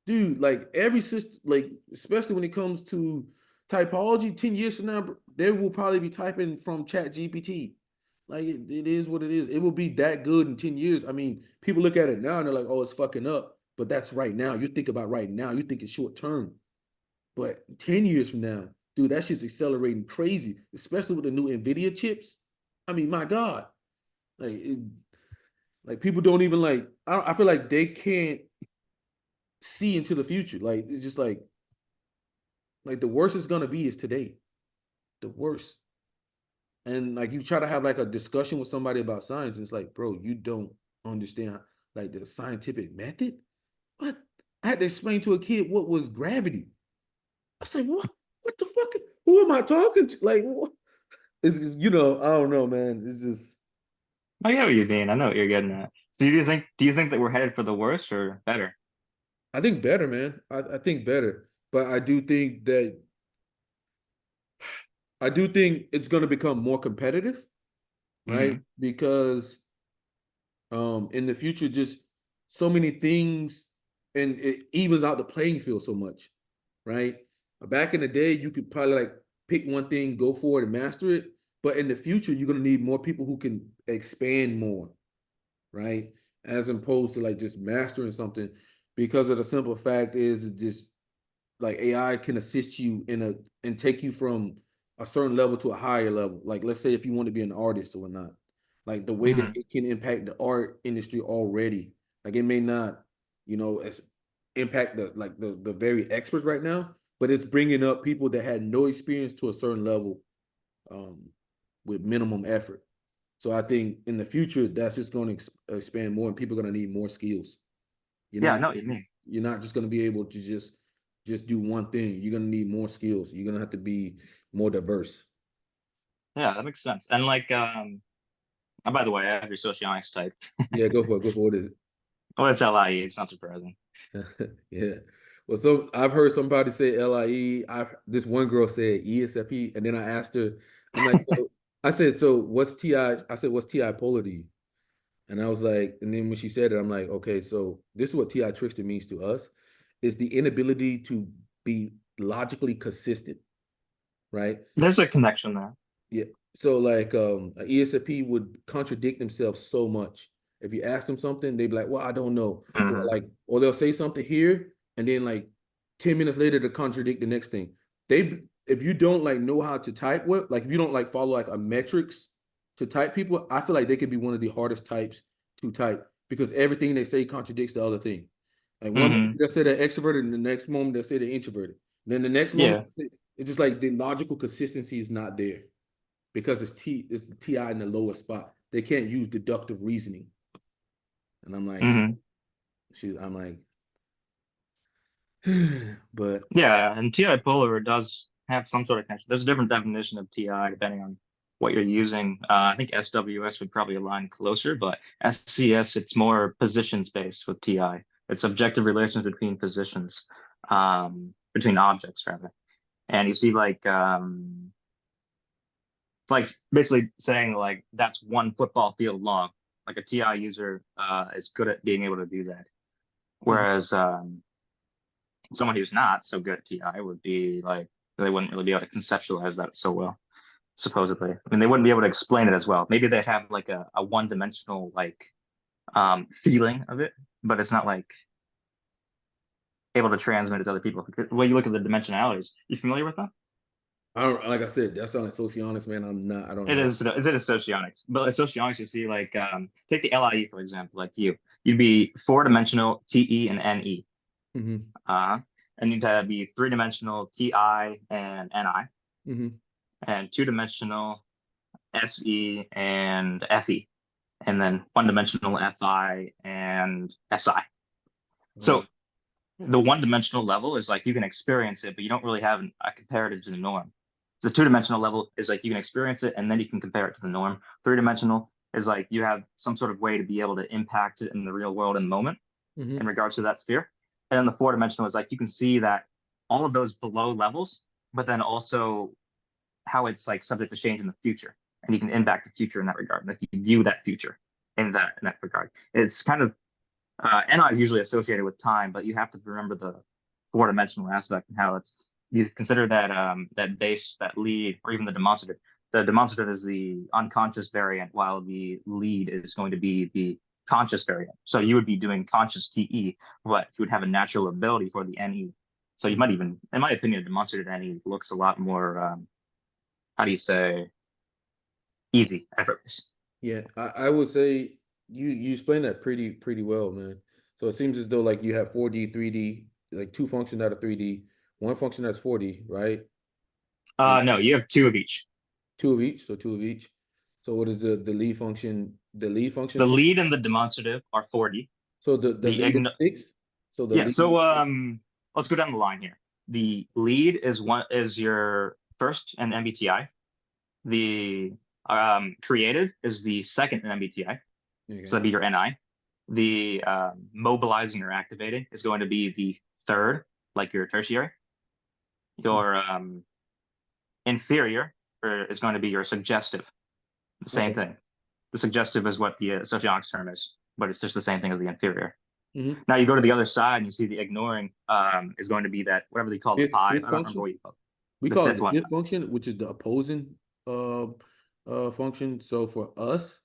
dude, like every system, like especially when it comes to typology, 10 years from now, they will probably be typing from Chat GPT. Like it is what it is. It will be that good in 10 years. I mean, people look at it now and they're like, oh, it's fucking up. But that's right now. You think about right now, you think it's short term. But 10 years from now, dude, that shit's accelerating crazy, especially with the new NVIDIA chips. I mean, my God. Like, like people don't even like, I feel like they can't see into the future. Like, it's just like the worst it's gonna be is today. The worst. And like you try to have like a discussion with somebody about science, and it's like, bro, you don't understand like the scientific method. What? I had to explain to a kid what was gravity. I said, what? What the fuck? Who am I talking to? Like, what? It's just, I don't know, man. It's just, I get what you mean. I know what you're getting at. So do you think that we're headed for the worse or better? I think better, man. I think better, but I do think it's going to become more competitive, right? Mm-hmm. Because in the future, just so many things, and it evens out the playing field so much, right? Back in the day, you could probably like pick one thing, go for it, and master it. But in the future, you're gonna need more people who can expand more, right? As opposed to like just mastering something, because of the simple fact is it just like AI can assist you and take you from a certain level to a higher level. Like let's say if you want to be an artist or whatnot, like the way that Mm-hmm. it can impact the art industry already. Like it may not, as impact the very experts right now, but it's bringing up people that had no experience to a certain level, with minimum effort. So I think in the future that's just going to expand more, and people are going to need more skills. You're Yeah, I not know what you mean. you're not just going to be able to just do one thing. You're going to need more skills. You're going to have to be more diverse. Yeah, that makes sense. And like, oh, by the way, I have your Socionics type. Yeah, go for it. Go for it. What is it? Oh, it's LIE. It's not surprising. Yeah. Well, so I've heard somebody say LIE. This one girl said ESFP, and then I asked her, I'm like, I said, so what's TI? I said, what's Typology? And I was like, and then when she said it, I'm like, okay, so this is what TI trickster means to us. Is the inability to be logically consistent, right? There's a connection there. Yeah. So like an ESFP would contradict themselves so much. If you ask them something, they'd be like, well, I don't know. Or they'll say something here, and then like 10 minutes later to contradict the next thing. If you don't like know how to type well, like if you don't like follow like a metrics to type people, I feel like they could be one of the hardest types to type because everything they say contradicts the other thing. Like one moment they'll say they're extroverted, and the next moment they'll say they're introverted. And then the next moment, it's just like the logical consistency is not there because it's the TI in the lower spot. They can't use deductive reasoning. And I'm like, I'm like, but yeah, and TI polar does have some sort of connection. There's a different definition of TI depending on what you're using. I think SWS would probably align closer, but SCS, it's more positions based with TI. It's objective relations between positions, between objects rather. And you see like basically saying like that's one football field long. Like a TI user is good at being able to do that. Whereas someone who's not so good at TI would be like, they wouldn't really be able to conceptualize that so well, supposedly. I mean, they wouldn't be able to explain it as well. Maybe they have like a one-dimensional like feeling of it, but it's not like able to transmit it to other people. When you look at the dimensionalities, you familiar with that? like I said, that sounds like Socionics, man. I don't It know. is Socionics. But like Socionics, you see like take the LIE for example, like you'd be four-dimensional TE and NE. And you'd have be three-dimensional TI and NI. And two-dimensional SE and FE. And then one-dimensional FI and SI. So the one-dimensional level is like you can experience it, but you don't really have a comparative to the norm. The two-dimensional level is like you can experience it and then you can compare it to the norm. Three-dimensional is like you have some sort of way to be able to impact it in the real world in the moment in regards to that sphere. And then the four-dimensional is like you can see that all of those below levels, but then also how it's like subject to change in the future. And you can impact the future in that regard. Like you can view that future in that regard. It's kind of NI is usually associated with time, but you have to remember the four-dimensional aspect and how it's you consider that that base, that lead, or even the demonstrative. The demonstrative is the unconscious variant, while the lead is going to be the conscious variant. So you would be doing conscious TE, but you would have a natural ability for the NE. So you might even, in my opinion, a demonstrative NE looks a lot more, how do you say, easy, effortless. Yeah, I would say you explained that pretty well, man. So it seems as though like you have 4D, 3D, like two functions out of 3D, one function that's 4D, right? No, you have two of each. Two of each, so two of each. So what is the lead function? The lead function. The lead and the demonstrative are 4D. So the lead is 6. So the yeah. lead So let's go down the line here. The lead is your first in MBTI. The creative is the second in MBTI. Okay. So that'd be your NI. The mobilizing or activating is going to be the third, like your tertiary. Your inferior is going to be your suggestive. The same thing. The suggestive is what the socionics term is, but it's just the same thing as the inferior. Now you go to the other side and you see the ignoring is going to be that whatever they call the 5. I don't remember what you call it. We call it the fifth function, which is the opposing function. So for us,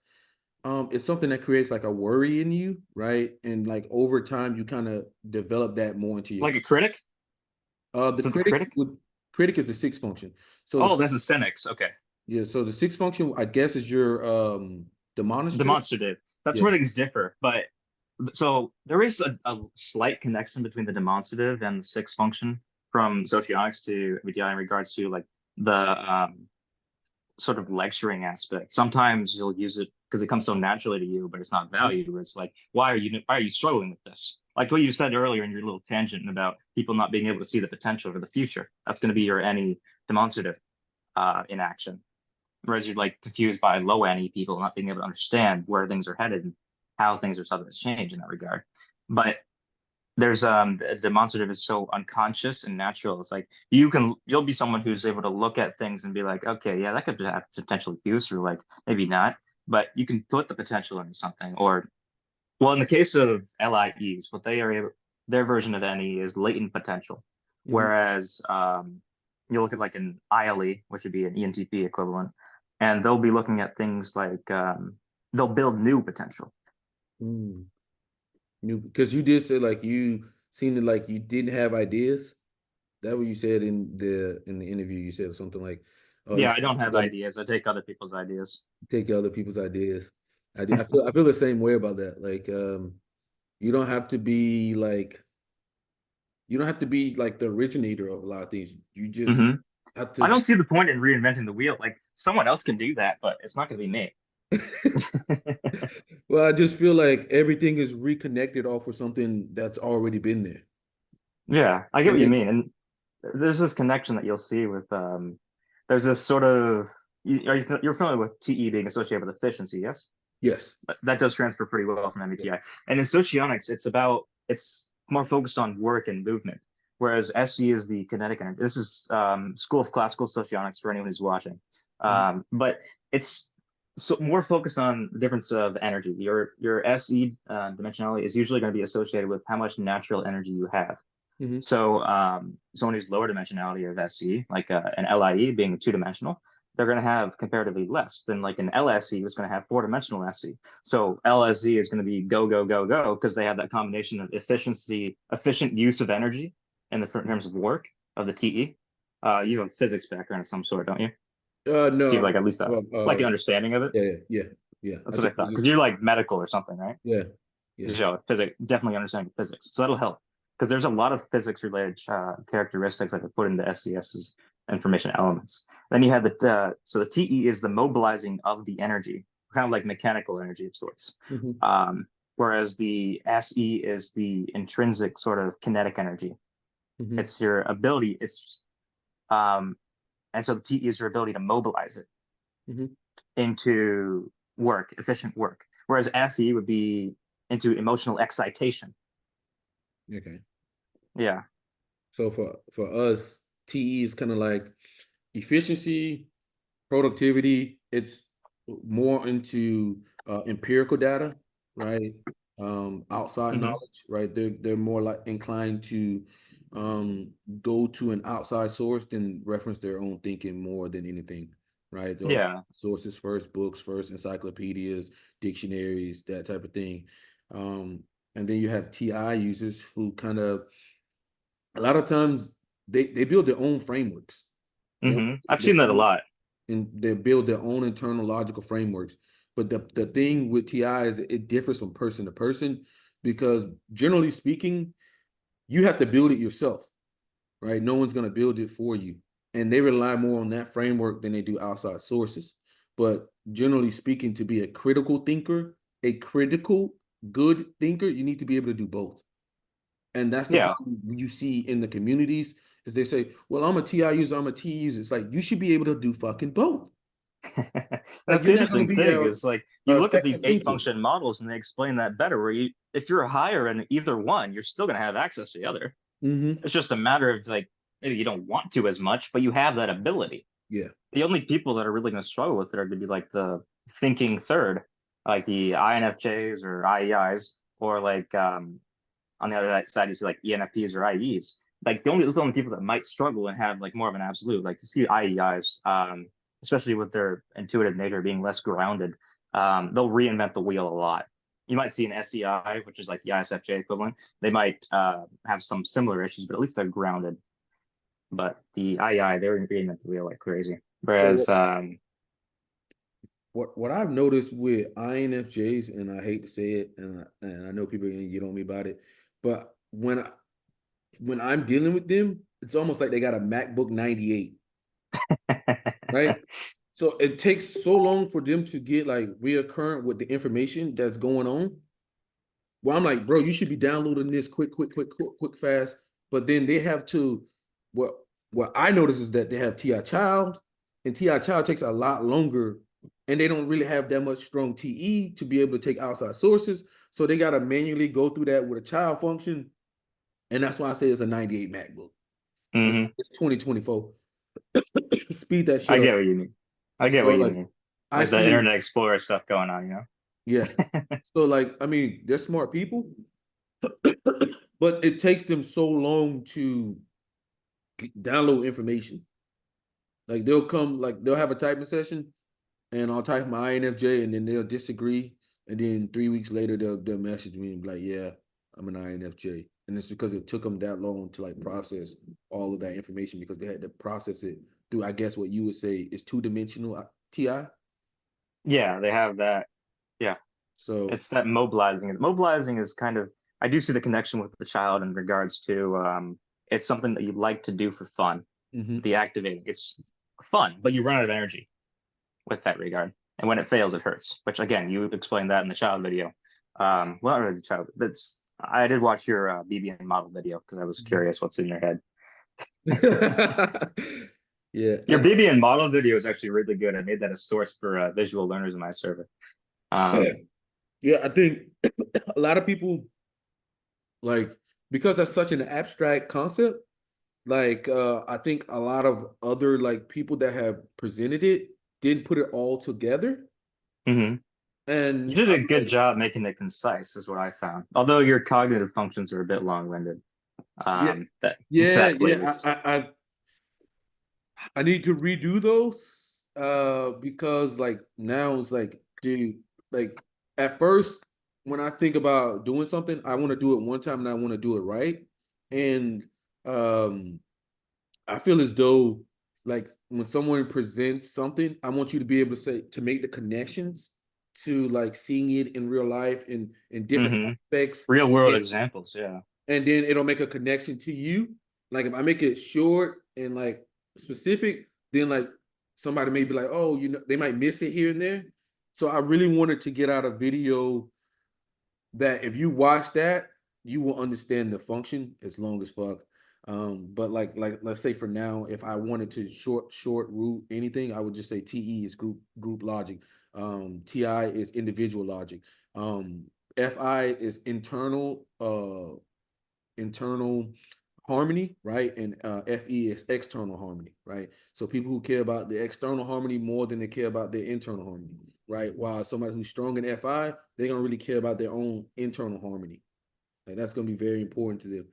it's something that creates like a worry in you, right? And like over time, you kind of develop that more into your like a critic. The critic is the 6th function. So that's a Senex. Okay. Yeah. So the 6th function, I guess, is your demonstrative. Demonstrative. That's where things differ, but So there is a slight connection between the demonstrative and the sixth function from Socionics to MBTI in regards to like the sort of lecturing aspect. Sometimes you'll use it because it comes so naturally to you, but it's not valued. Where it's like, why are you struggling with this? Like what you said earlier in your little tangent about people not being able to see the potential for the future. That's going to be your any demonstrative in action. Whereas you're like confused by low NE people not being able to understand where things are headed and how things are subject to change in that regard. But there's the demonstrative is so unconscious and natural. It's like you'll be someone who's able to look at things and be like, okay, yeah, that could have potential use, or like maybe not. But you can put the potential into something. Or well, in the case of LIEs, what they are able, their version of NE is latent potential. Whereas you look at like an ILE, which would be an ENTP equivalent, and they'll be looking at things like they'll build new potential. Mm. New, because you did say like you seemed like you didn't have ideas. That what you said in the interview. You said something like, "Oh, Yeah, I don't have ideas. I take other people's ideas. take other people's ideas." I feel the same way about that. Like, you don't have to be like the originator of a lot of things. You just Hmm. have I to. don't see the point in reinventing the wheel. Like someone else can do that, but it's not going to be me. Well, I just feel like everything is reconnected off of something that's already been there. Yeah, I get And what you then, mean. And there's this connection that you'll see with there's this sort of you're familiar with TE being associated with efficiency, yes? yes. That does transfer pretty well from MBTI. And in Socionics, it's more focused on work and movement, whereas SE is the kinetic energy. This is School of Classical Socionics for anyone who's watching. But it's more focused on the difference of energy. Your SE dimensionality is usually going to be associated with how much natural energy you have. Mhm. So someone who's lower dimensionality of SE, like an LIE being two-dimensional, they're going to have comparatively less than like an LSE who's going to have four-dimensional SE. So LSE is going to be go, go, go, go, because they have that combination of efficient use of energy in the terms of work of the TE. You have a physics background of some sort, don't you? Do you have No. like at least like an understanding of it? Yeah, yeah, yeah. That's I what I took thought. Because physics. you're like medical or something, right? Yeah, yeah. You know, physics, definitely understanding physics. So that'll help because there's a lot of physics related characteristics that are put into SCS's information elements. Then you have so the TE is the mobilizing of the energy, kind of like mechanical energy of sorts. Mhm. Whereas the SE is the intrinsic sort of kinetic energy. Mhm. It's your ability. Um, and so the TE is your ability to mobilize it Mhm. into work, efficient work. Whereas FE would be into emotional excitation. Okay. Yeah. So for us, TE is kind of like efficiency, productivity. It's more into empirical data, right? Outside Hmm. knowledge, right? They're more like inclined to go to an outside source than reference their own thinking more than anything, right? Or Yeah. sources first, books first, encyclopedias, dictionaries, that type of thing. Um, and then you have TI users who kind of a lot of times they build their own frameworks. They I've their seen that a own, lot. and they build their own internal logical frameworks. But the thing with TI is it differs from person to person because generally speaking, you have to build it yourself, right? No one's going to build it for you. And they rely more on that framework than they do outside sources. But generally speaking, to be a critical thinker, a critical good thinker, you need to be able to do both. And that's the Yeah. problem you see in the communities is they say, well, I'm a TI user, I'm a TE user. It's like you should be able to do fucking both. Like That's you're the not going interesting to be thing a is like you look at effective these eight thinker. function models and they explain that better where if you're higher in either one, you're still going to have access to the other. Mm-hmm. It's just a matter of like maybe you don't want to as much, but you have that ability. Yeah. The only people that are really going to struggle with it are going to be like the thinking third, like the INFJs or IEIs, or like on the other side is like ENFPs or IEs. Like those are the only people that might struggle and have like more of an absolute. Like to see IEIs, especially with their intuitive nature being less grounded, they'll reinvent the wheel a lot. You might see an SEI, which is like the ISFJ equivalent. They might have some similar issues, but at least they're grounded. But the IEI, they're reinvent the wheel like crazy. So Whereas what I've noticed with INFJs, and I hate to say it, and I know people are gonna get on me about it, but when I'm dealing with them, it's almost like they got a MacBook 98, right? So it takes so long for them to get like reoccurrent with the information that's going on. Well, I'm like, bro, you should be downloading this quick, fast. But then they have to. What I notice is that they have TI Child, and TI Child takes a lot longer, and they don't really have that much strong TE to be able to take outside sources. So they got to manually go through that with a child function, and that's why I say it's a 98 MacBook. Mhm. It's 2024. Speed that shit I up. get what you mean. I get So what you like, mean. I Like the see it. Internet Explorer stuff going on, you know? Yeah. So like, I mean, they're smart people, but it takes them so long to download information. Like they'll have a typing session, and I'll type my INFJ, and then they'll disagree, and then 3 weeks later they'll message me and be like, "Yeah, I'm an INFJ," and it's because it took them that long to like process all of that information because they had to process it through, I guess, what you would say is two-dimensional TI. Yeah, they have that. Yeah, So, it's that mobilizing. Mobilizing is kind of, I do see the connection with the child in regards to it's something that you like to do for fun. mhm. The activating, it's fun, but you run out of energy with that regard. And when it fails, it hurts. Which again, you explained that in the child video. Well, not really the child, but I did watch your BBN model video because I was curious what's in your head. Yeah. Your BBN model video is actually really good. I made that a source for visual learners in my server. Yeah, I think a lot of people like because that's such an abstract concept, like I think a lot of other like people that have presented it didn't put it all together. Mhm. You And did a I'm good like, job making it concise, is what I found. Although your cognitive functions are a bit long-winded. yeah, That yeah, that yeah. please. I need to redo those because like now it's like, dude, like at first when I think about doing something, I want to do it one time and I want to do it right. And um I feel as though like when someone presents something, I want you to be able to say to make the connections to like seeing it in real life in different Hmm. aspects, Real world and, examples, yeah. and then it'll make a connection to you. Like if I make it short and like specific, then like somebody may be like, oh, they might miss it here and there. So I really wanted to get out a video that if you watch that, you will understand the function as long as fuck. But like let's say for now, if I wanted to short root anything, I would just say TE is group logic. TI is individual logic. FI is internal harmony, right? And FE is external harmony, right? So people who care about the external harmony more than they care about their internal harmony, right? While somebody who's strong in FI, they're gonna really care about their own internal harmony. Like that's gonna be very important to them.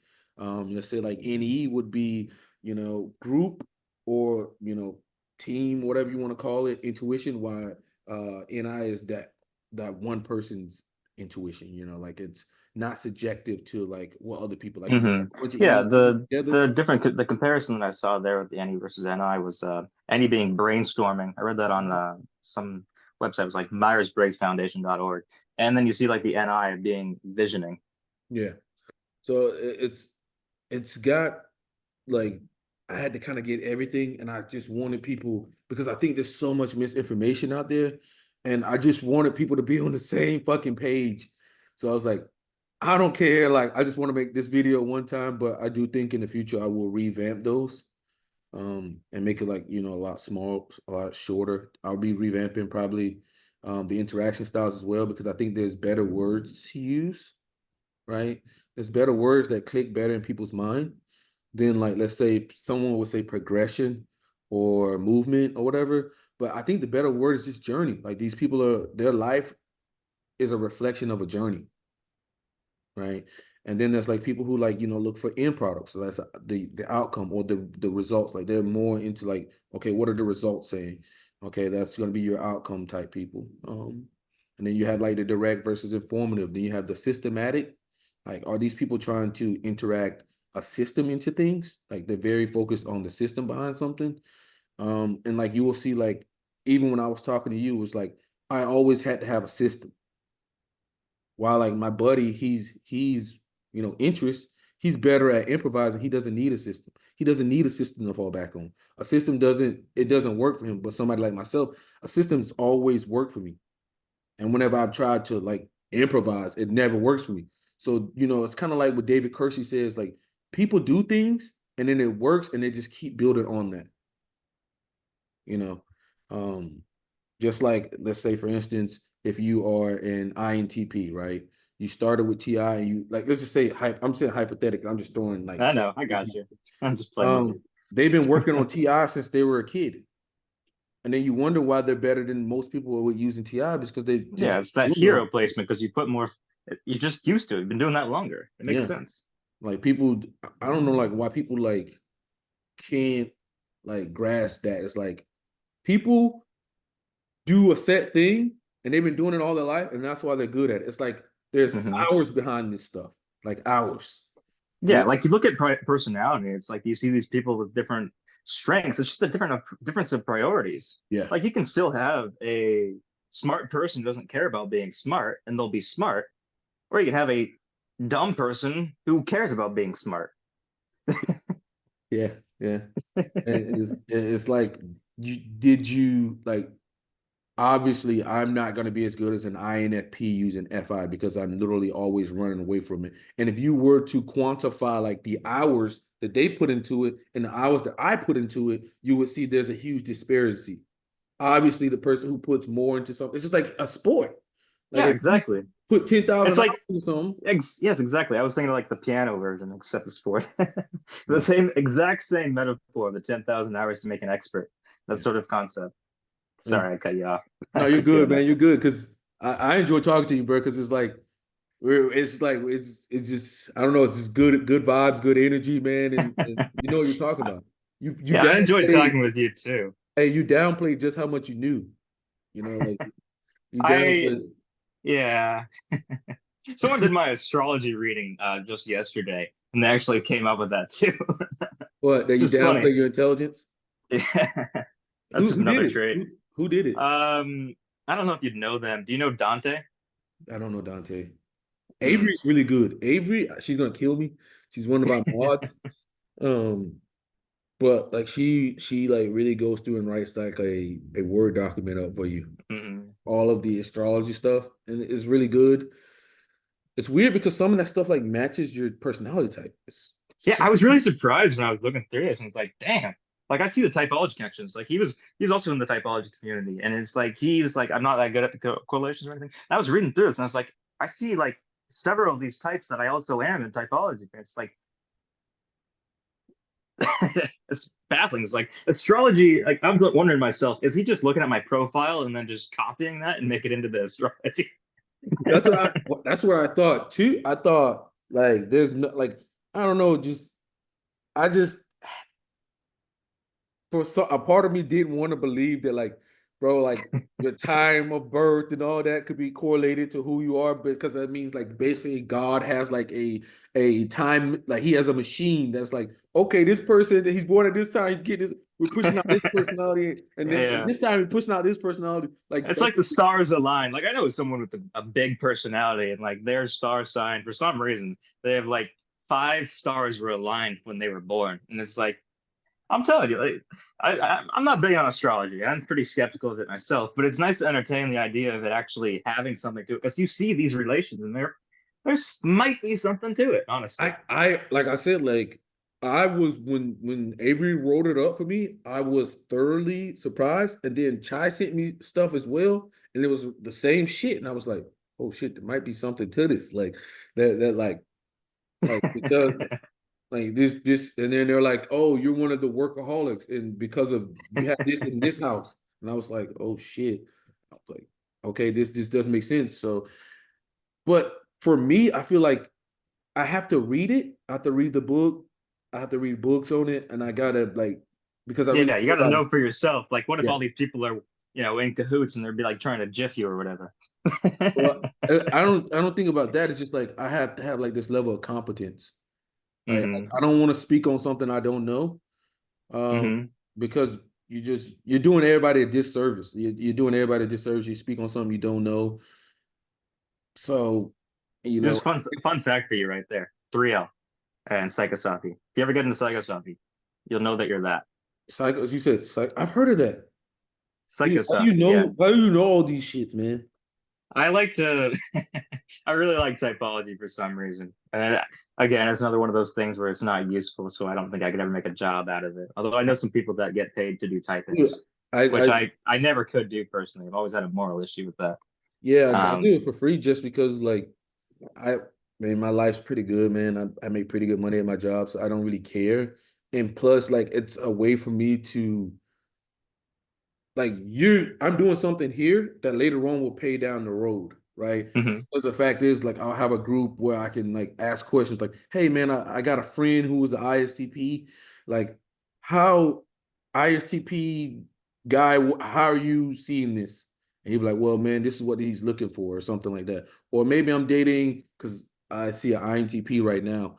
Let's say like NE would be, group or team, whatever you want to call it, intuition. While NI is that one person's intuition. Like it's not subjective to like what other people like. You get Hmm. a bunch of Yeah, NE people the together. the different the comparison that I saw there with the NE versus NI was NE being brainstorming. I read that on some website. It was like myersbriggs foundation.org. And then you see like the NI being visioning. Yeah. So it's got like I had to kind of get everything, and I just wanted people because I think there's so much misinformation out there, and I just wanted people to be on the same fucking page. So I was like, I don't care. Like, I just want to make this video one time, but I do think in the future I will revamp those, and make it like a lot small, a lot shorter. I'll be revamping probably the interaction styles as well because I think there's better words to use, right? There's better words that click better in people's mind than like let's say someone would say progression or movement or whatever. But I think the better word is just journey. Like these people their life is a reflection of a journey, right? And then there's like people who like look for end products. So that's the outcome or the results. Like they're more into like, okay, what are the results saying? Okay, that's going to be your outcome type people. And then you have like the direct versus informative. Then you have the systematic. Like, are these people trying to interact a system into things? Like they're very focused on the system behind something. And like you will see, like even when I was talking to you, it was like I always had to have a system. While like my buddy, he's interest, he's better at improvising. He doesn't need a system. He doesn't need a system to fall back on. A system doesn't work for him. But somebody like myself, a system's always worked for me. And whenever I've tried to like improvise, it never works for me. So, it's kind of like what David Kersey says, like people do things and then it works and they just keep building on that. Um, just like, let's say, for instance, if you are an INTP, right? You started with TI and you like, let's just say, I'm saying hypothetically, I'm just throwing like, I know, I got you. I'm just playing with you. They've been working on TI since they were a kid. And then you wonder why they're better than most people who are using TI because they Yeah, it's that hero placement because you put more. You're just used to it. You've been doing that longer. It makes sense. Like people, I don't know, like why people like can't like grasp that. It's like people do a set thing and they've been doing it all their life, and that's why they're good at it. It's like there's hours behind this stuff, like hours. Yeah, like you look at personality, it's like you see these people with different strengths. It's just a difference of priorities. Yeah. Like you can still have a smart person who doesn't care about being smart and they'll be smart, or you can have a dumb person who cares about being smart. Yeah. And it's like you like obviously I'm not going to be as good as an INFP using FI because I'm literally always running away from it. And if you were to quantify like the hours that they put into it and the hours that I put into it, you would see there's a huge disparity. Obviously, the person who puts more into something, it's just like a sport. Like yeah, exactly. Put 10,000 it's like, hours into something. Yes, exactly. I was thinking of like the piano version, except the sport. The exact same metaphor, the 10,000 hours to make an expert. That sort of concept. Sorry, I cut you off. No, you're good, man. You're good because I enjoy talking to you, bro. Because it's like it's just I don't know. It's just good vibes, good energy, man, and you know what you're talking about. Yeah, I enjoyed talking with you too. Hey, you downplayed just how much you knew. Like you downplayed. Yeah. Someone did my astrology reading just yesterday, and they actually came up with that too. What? That you downplay your intelligence? Yeah, that's another trait. Who did it? I don't know if you'd know them. Do you know Dante? I don't know Dante. Avery's really good. Avery, she's gonna kill me. She's one of my mods. But like she like really goes through and writes like a Word document up for you. All of the astrology stuff, and it's really good. It's weird because some of that stuff like matches your personality type. Yeah, I was really surprised when I was looking through this, and it's like, damn. Like I see the typology connections. Like he's also in the typology community, and it's like he was like, I'm not that good at the correlations or anything. And I was reading through this, and I was like, I see like several of these types that I also am in typology. And it's like it's baffling. It's like astrology. Like I'm wondering myself, is he just looking at my profile and then just copying that and make it into the astrology? That's what I thought too. I thought like there's no like I don't know, I just a part of me didn't want to believe that like, bro, like your time of birth and all that could be correlated to who you are, because that means like basically God has like a time, like he has a machine that's like, okay, this person that he's born at this time, he's getting this, we're pushing out this personality, and then this time we're pushing out this personality. Like it's like the stars align. Like I know someone with a big personality, and like their star sign for some reason they have like 5 stars were aligned when they were born, and it's like I'm telling you, like I'm not big on astrology. I'm pretty skeptical of it myself, but it's nice to entertain the idea of it actually having something to it, because you see these relations, and there's might be something to it. Honestly, I like I said, like I was when Avery wrote it up for me, I was thoroughly surprised, and then Chai sent me stuff as well, and it was the same shit, and I was like, oh shit, there might be something to this, like that like because. Like this, and then they're like, "Oh, you're one of the workaholics, and because of you have this in this house." And I was like, "Oh shit!" I was like, "Okay, this doesn't make sense." So, but for me, I feel like I have to read it. I have to read the book. I have to read books on it, and I gotta like because I you really gotta know for yourself. Like, what if all yeah. these people are in cahoots and they'd be like trying to jiff you or whatever? Well, I don't think about that. It's just like I have to have like this level of competence. Like, I don't want to speak on something I don't know, because you're doing everybody a disservice. You're doing everybody a disservice. You speak on something you don't know. So, you know, Just fun fact for you right there. 3L and psychosophy. If you ever get into psychosophy, you'll know that you're that. psycho. You said psych. I've heard of that. Dude, how do you Psychosophy. Yeah. know? How do you know all these shits, man? I like to, I really like typology for some reason. And again, it's another one of those things where it's not useful, so I don't think I could ever make a job out of it. Although I know some people that get paid to do Dude, typings, which I I never could do personally. I've always had a moral issue with that. yeah, I do Um, it for free just because like I man, my life's pretty good, man. I make pretty good money at my job, so I don't really care. And plus, like it's a way for me to like I'm doing something here that later on will pay down the road, right? mhm. Because the fact is, like, I'll have a group where I can like ask questions like, hey man, I got a friend who was an ISTP. Like, how ISTP guy, how are you seeing this? And he'd be like, well, man, this is what he's looking for, or something like that. Or maybe I'm dating because I see an INTP right now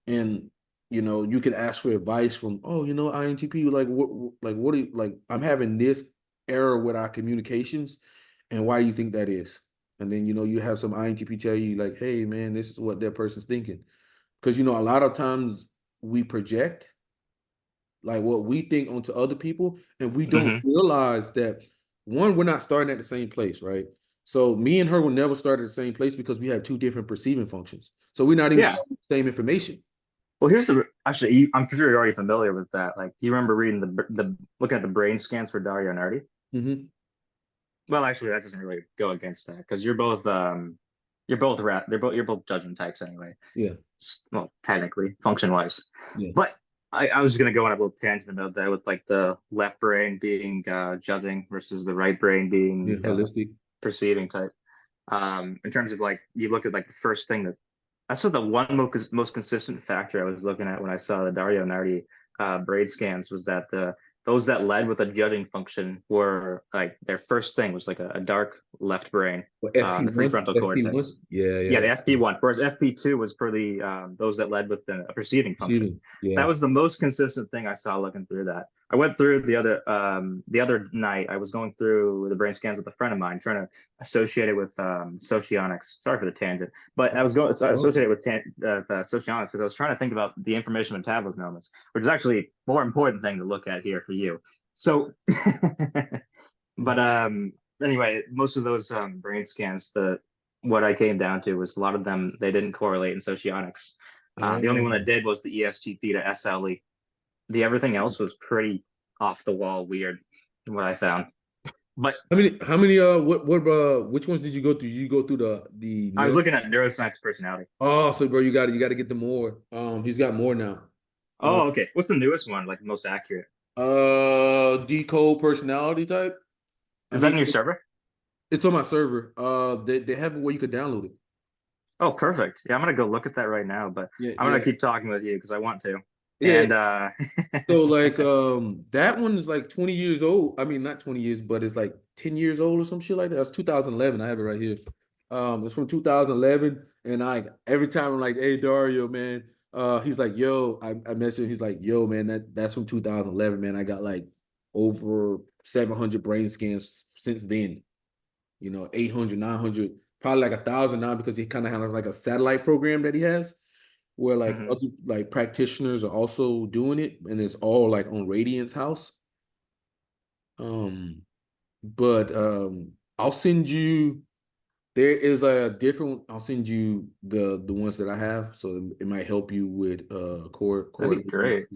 and you can ask for advice from INTP like what do you like I'm having this error with our communications and why do you think that is, and then you have some INTP tell you like, hey man, this is what that person's thinking, because a lot of times we project like what we think onto other people and we don't Mhm. realize that one, we're not starting at the same place, right? So me and her will never start at the same place because we have two different perceiving functions, so we're not even Yeah. starting with the same information. Well, actually, I'm sure you're already familiar with that. Like, do you remember reading the looking at the brain scans for Dario and Artie? Mm-hmm. Well, actually, that doesn't really go against that because you're both judgment types anyway. Yeah. Well, technically, function wise. Yeah. But I was just gonna go on a little tangent about that with like the left brain being judging versus the right brain Yeah, being holistic. perceiving type. In terms of like you look at like the first thing that's what the one most consistent factor I was looking at when I saw the Dario Nardi braid scans was that those that led with a judging function were like their first thing was like a dark left brain, Well, the FP1, prefrontal FP1. cortex. Yeah, Yeah, yeah. the FP1, whereas FP2 was for the those that led with a perceiving function. Seating. Yeah. That was the most consistent thing I saw looking through that. I went through the other night. I was going through the brain scans with a friend of mine, trying to associate it with Socionics. Sorry for the tangent, but I was going Awesome. associated with Socionics because I was trying to think about the information metabolism elements, which is actually a more important thing to look at here for you. So, but anyway, most of those brain scans, what I came down to was a lot of them they didn't correlate in Socionics. The only one that did was the EST theta SLE. The everything else was pretty off the wall weird, from what I found. But How many which ones did you go through? You go through the I was neuro. looking at neuroscience personality. Oh, so bro, you got to get the more. He's got more now. Uh, Oh, okay. What's the newest one? Like most accurate? decode personality type. I Is that mean, a new server? it's on my server. They have a way you could download it. Oh, perfect. Yeah, I'm gonna go look at that right now, but Yeah, I'm yeah, gonna keep talking with you because I want to. yeah. And So like that one is like 20 years old. I mean not 20 years, but it's like 10 years old or some shit like that. It's 2011. I have it right here. It's from 2011 and I every time I'm like, "Hey Dario, man." He's like, "Yo, I messaged him. He's like, "Yo, man, that's from 2011, man. I got like over 700 brain scans since then. 800, 900, probably like 1,000 now because he kind of has like a satellite program that he has where like mhm. other like practitioners are also doing it and it's all like on Radiant's house. Um, but I'll send you there is a different I'll send you the ones that I have so it might help you with That'd be correlating great.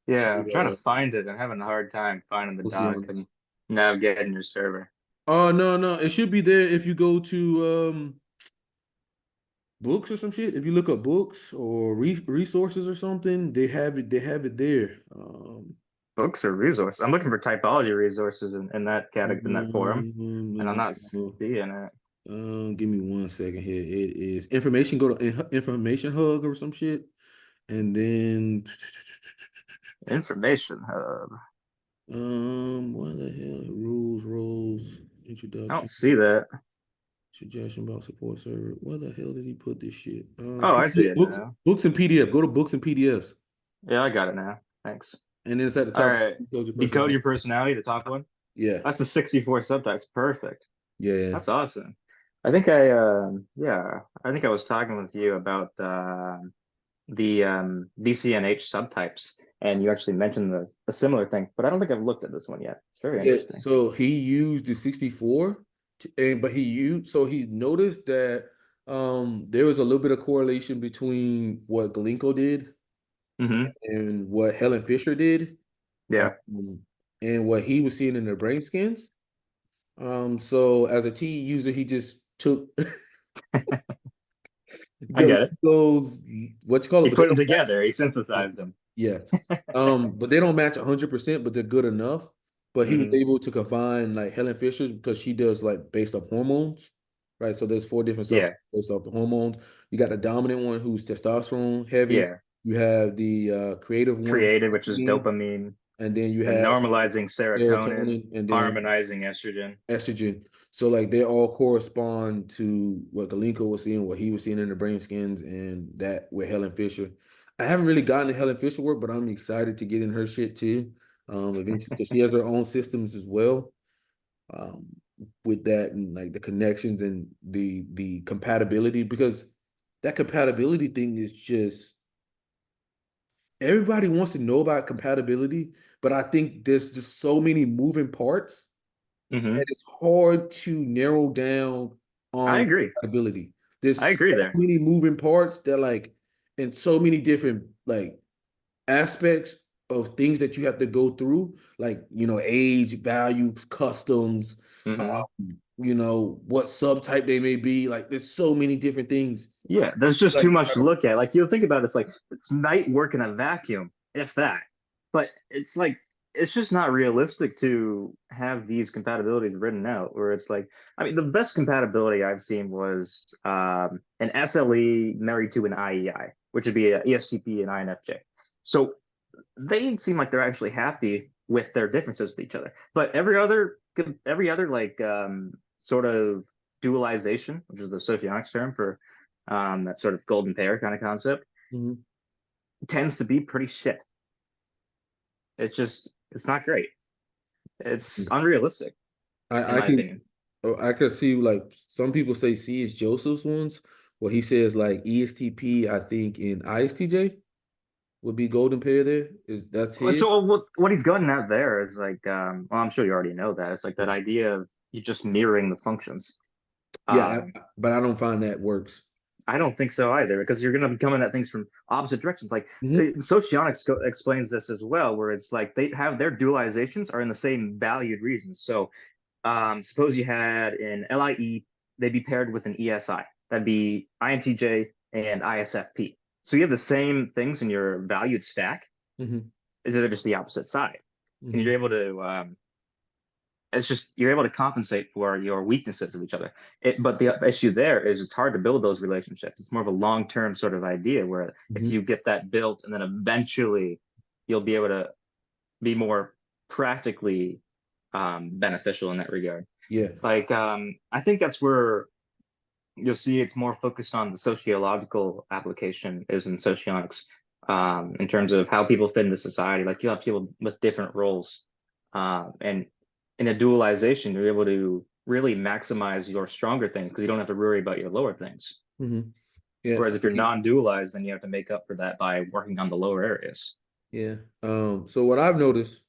Yeah, I'm trying to to find it. I'm having a hard time finding the doc Socionics. and navigating your server. Oh no, it should be there if you go to books or some shit. If you look up books or resources or something, they have it there. Books or resources? I'm looking for typology resources in that category in that forum, and I'm not um, seeing it. Give me 1 second here. It is information. Go to information hug or some shit, and then Information hub. what the hell? Rules, roles, I don't introduction, see that. suggestion about support server. Where the hell did he put this shit? Oh, I see it Books, now. books and PDF. Go to books and PDFs. Yeah, I got it now. Thanks. And then it's at the All top. right. Decode your personality, the top one. Yeah, That's the 64 subtypes. Perfect. yeah. That's awesome. I think I was talking with you about the DCNH subtypes, and you actually mentioned a similar thing, but I don't think I've looked at this one yet. It's very Yeah, interesting. so he used the 64, but he noticed that there was a little bit of correlation between what Galenko did Mm-hmm. and what Helen Fisher did, Yeah, and what he was seeing in their brain scans. So as a T user, he just took I get it. Galenko's what you call He it, but they put them don't match. together. He synthesized them. Yeah. But they don't match 100%, but they're good enough. But he was Mm-hmm. able to combine like Helen Fisher's because she does like based off hormones, right? So there's 4 different subtypes Yeah, based off the hormones. You got the dominant one who's testosterone heavy. yeah. You have the creative one, Creative, which is dopamine, and then you and have normalizing serotonin, serotonin, and then harmonizing estrogen. estrogen. So like they all correspond to what Galenko was seeing, what he was seeing in the brain scans, and that with Helen Fisher. I haven't really gotten to Helen Fisher work, but I'm excited to get in her shit too. Eventually, because she has her own systems as well. Um, with that and like the connections and the compatibility, because that compatibility thing is just everybody wants to know about compatibility, but I think there's just so many moving parts Mm-hmm. that it's hard to narrow down I on agree. compatibility. I There's agree so there. many moving parts that like and so many different like aspects of things that you have to go through, like age, values, customs, Mm-hmm. what subtype they may be. Like there's so many different things. Yeah, there's just Like too much to look at. Like you'll think about it, it's like it's might work in a vacuum, if that. But it's like it's just not realistic to have these compatibilities written out. Where it's like, I mean, the best compatibility I've seen was an SLE married to an IEI, which would be an ESTP and INFJ. So they seem like they're actually happy with their differences with each other. But every other like sort of dualization, which is the socionics term for that sort of golden pair kind of concept, mhm. tends to be pretty shit. It's not great. It's unrealistic, in I my can opinion. I could see like some people say C is Joseph's ones, where he says like ESTP, I think, in ISTJ would be golden pair there. Is that's his? So what he's gotten at there is like, well, I'm sure you already know that. It's like that idea of you just mirroring the functions. Yeah, Um, but I don't find that works. I don't think so either, because you're going to be coming at things from opposite directions. Like Mhm. Socionics explains this as well, where it's like they have their dualizations are in the same valued regions. So suppose you had an LIE, they'd be paired with an ESI. That'd be INTJ and ISFP. So you have the same things in your valued stack, Mhm. they're just the opposite side. And Mhm. you're able to it's just you're able to compensate for your weaknesses of each other. But the issue there is it's hard to build those relationships. It's more of a long-term sort of idea where if Mhm. you get that built and then eventually you'll be able to be more practically beneficial in that regard. Yeah. Like I think that's where you'll see it's more focused on the sociological application is in socionics, in terms of how people fit into society. Like you have people with different roles, and in a dualization, you're able to really maximize your stronger things because you don't have to worry about your lower things. Mhm. Yeah. Whereas if you're non-dualized, then you have to make up for that by working on the lower areas. Yeah. So what I've noticed,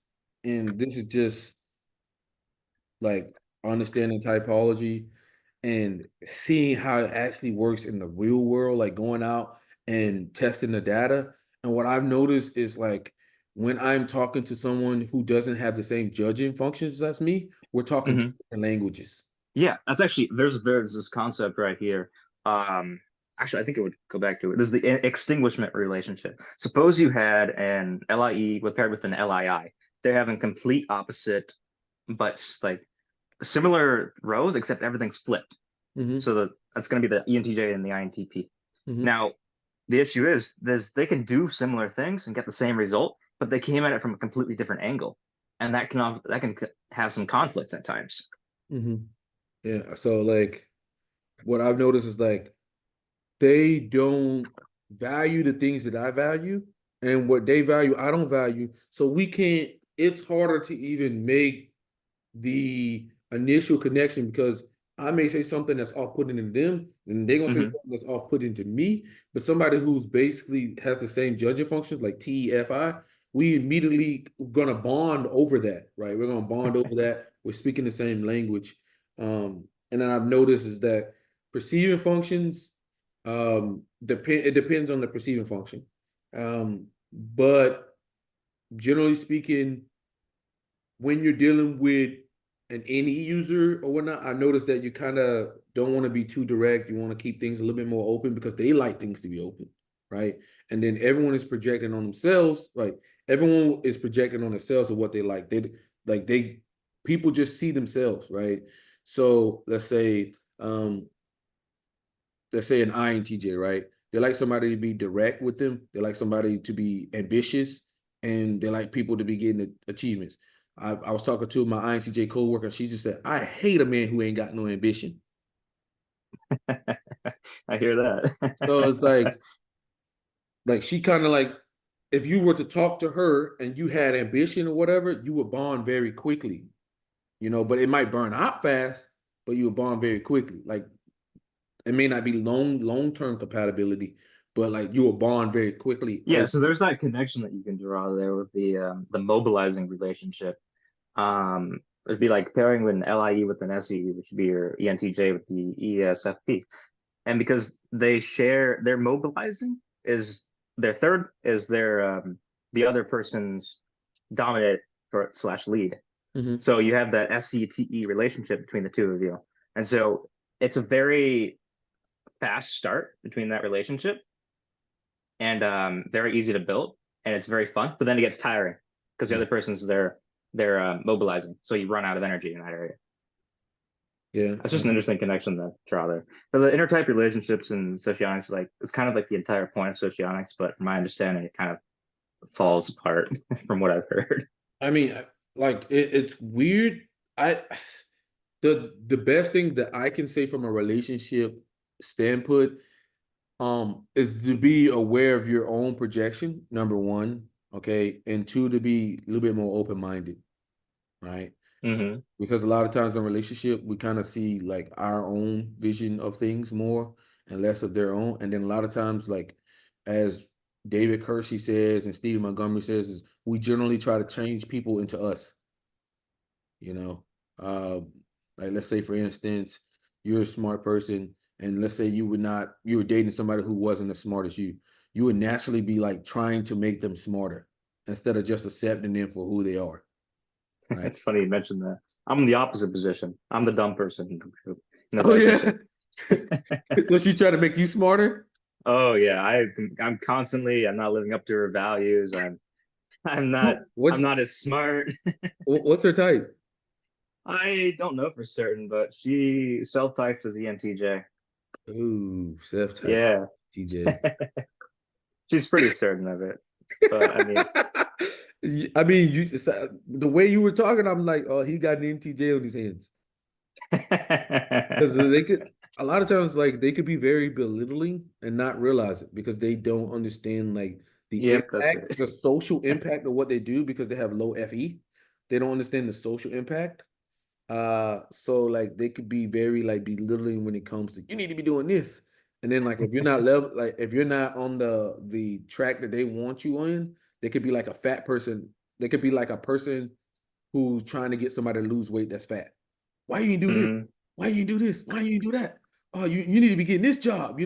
and this is just like understanding typology and seeing how it actually works in the real world, like going out and testing the data. And what I've noticed is like when I'm talking to someone who doesn't have the same judging functions as me, we're talking two Mhm. different languages. Yeah, that's actually there's this concept right here. Um, Actually, I think it would go back to it. This is the extinguishment relationship. Suppose you had an LIE with paired with an LII. They're having complete opposite, but like similar rows, except everything's flipped. Hmm. So that's going to be the ENTJ and the INTP. Hmm. Now, the issue is they can do similar things and get the same result, but they came at it from a completely different angle, and that can have some conflicts at times. Hmm. Yeah. So like what I've noticed is like they don't value the things that I value, and what they value, I don't value. So we can't, it's harder to even make the initial connection because I may say something that's off-putting to them, and they're gonna say something that's off-putting to me. But somebody who's basically has the same judging functions, like TEFI, we immediately gonna bond over that, right? We're gonna bond over that. We're speaking the same language. And then I've noticed is that perceiving functions, it depends on the perceiving function. But generally speaking, when you're dealing with an NE user or whatnot, I noticed that you kind of don't want to be too direct. You want to keep things a little bit more open because they like things to be open, right? And then everyone is projecting on themselves, right? Everyone is projecting on themselves of what they like. People just see themselves, right? So let's say an INTJ, right? They like somebody to be direct with them. They like somebody to be ambitious, and they like people to be getting achievements. I was talking to my INTJ coworker. She just said, "I hate a man who ain't got no ambition." I hear that. So it's like she kind of like, if you were to talk to her and you had ambition or whatever, you would bond very quickly, but it might burn out fast, but you would bond very quickly. Like it may not be long-term compatibility, but like you will bond very quickly. Yeah, so there's that connection that you can draw there with the mobilizing relationship. It'd be like pairing with an LIE with an SE, which would be your ENTJ with the ESFP. And because they share, their mobilizing is their third, is their the other person's dominant for / lead. Mhm. So you have that SCTE relationship between the two of you. And so it's a very fast start between that relationship, and very easy to build, and it's very fun. But then it gets tiring because the other person's they're mobilizing, so you run out of energy in that area. Yeah, That's just an interesting connection to draw there. So the intertype relationships in socionics, like it's kind of like the entire point of socionics, but from my understanding, it kind of falls apart from what I've heard. I mean, like it's weird. I the best thing that I can say from a relationship standpoint, is to be aware of your own projection, number one, okay, and two, to be a little bit more open-minded, right? Mm-hmm. Because a lot of times in a relationship, we kind of see like our own vision of things more and less of their own. And then a lot of times, like as David Hershey says and Steve Montgomery says, is we generally try to change people into us. You know, uh, like let's say for instance, you're a smart person, and let's say you were dating somebody who wasn't as smart as you would naturally be like trying to make them smarter instead of just accepting them for who they are. Right. It's funny you mentioned that. I'm in the opposite position. I'm the dumb person in the Oh yeah. relationship. So she tried to make you smarter? Oh yeah, I'm constantly, I'm not living up to her values. I'm not I'm What's not as smart. what's her type? I don't know for certain, but she self-types as ENTJ. Ooh, self-type Yeah. TJ. She's pretty certain of it. But I mean, I mean, the way you were talking, I'm like, oh, he got an NTJ on his hands. Because they could, a lot of times, like they could be very belittling and not realize it because they don't understand like the yep, that's impact, right. the social impact of what they do because they have low FE. They don't understand the social impact. So like they could be very like belittling when it comes to you need to be doing this. And then like if you're not level, like if you're not on the track that they want you on, they could be like a fat person. They could be like a person who's trying to get somebody to lose weight that's fat. Why you do this? Mhm. Why you do this? Why you do that? Oh, you need to be getting this job,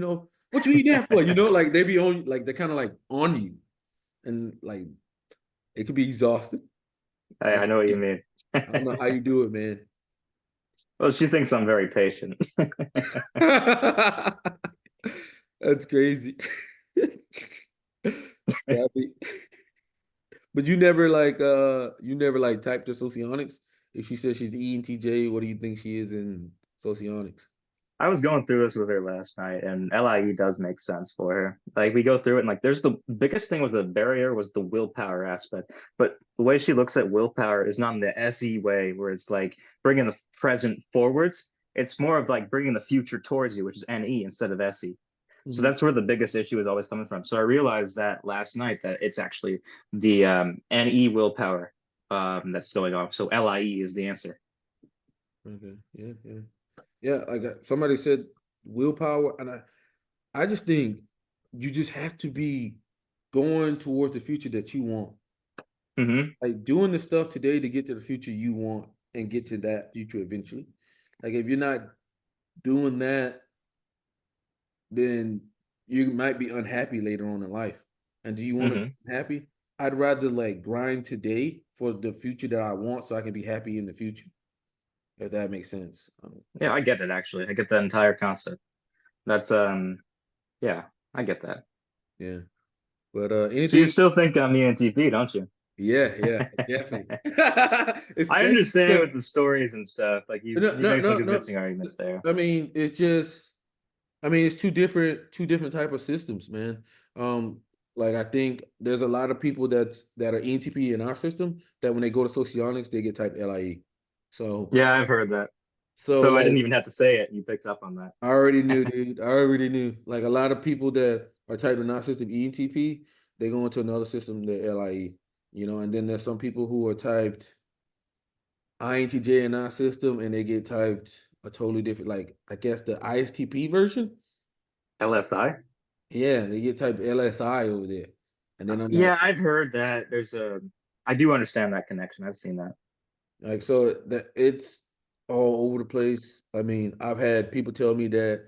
What you eat that for? Like they be on like they're kind of like on you. And like it could be exhausting. I know what you mean. I don't know how you do it, man. Well, she thinks I'm very patient. That's crazy. Yeah, but you never like typed her socionics. If she says she's ENTJ, what do you think she is in socionics? I was going through this with her last night, and LIE does make sense for her. Like we go through it, and like there's the biggest thing was the barrier was the willpower aspect. But the way she looks at willpower is not in the SE way, where it's like bringing the present forwards. It's more of like bringing the future towards you, which is NE instead of SE. So that's where the biggest issue is always coming from. So I realized that last night that it's actually the NE willpower that's going on. So LIE is the answer. Okay. Yeah. Like somebody said, willpower, and I just think you just have to be going towards the future that you want. Like doing the stuff today to get to the future you want and get to that future eventually. Like if you're not doing that, then you might be unhappy later on in life. And do you want to be happy? I'd rather like grind today for the future that I want so I can be happy in the future. If that makes sense. Yeah, I get it actually. I get that entire concept. That's yeah, I get that. Yeah. But So anything. you still think I'm ENTP, don't you? Yeah, definitely. I understand with because the stories and stuff. Like you make some convincing arguments there. I mean, it's just, I mean, it's two different type of systems, man. Like I think there's a lot of people that are ENTP in our system that when they go to Socionics, they get type LIE. So Yeah, I've heard that. So I like didn't even have to say it. You picked up on that. I already knew, dude. I already knew. Like a lot of people that are typed in our system ENTP, they go into another system, they're LIE. You know, and then there's some people who are typed intj in our system and they get typed a totally different, like I guess the ISTP version. LSI? Yeah, they get typed LSI over there. And then I'm Yeah, I've heard that. I do understand that connection. I've seen that. like, so that it's all over the place. I mean, I've had people tell me that,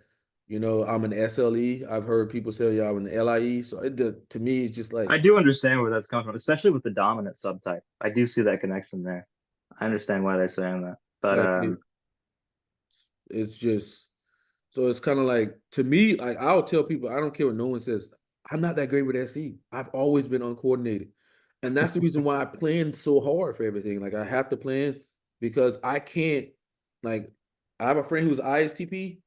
you know, I'm an SLE. I've heard people say, yeah, I'm an LIE. So to me, it's just like, I do understand where that's coming from, especially with the dominant subtype. I do see that connection there. I understand why they're saying that. But it's just, so it's kind of like, to me, like I'll tell people, I don't care what no one says, I'm not that great with SE. I've always been uncoordinated. And that's the reason why I plan so hard for everything. Like I have to plan because I can't, like, I have a friend who's ISTP.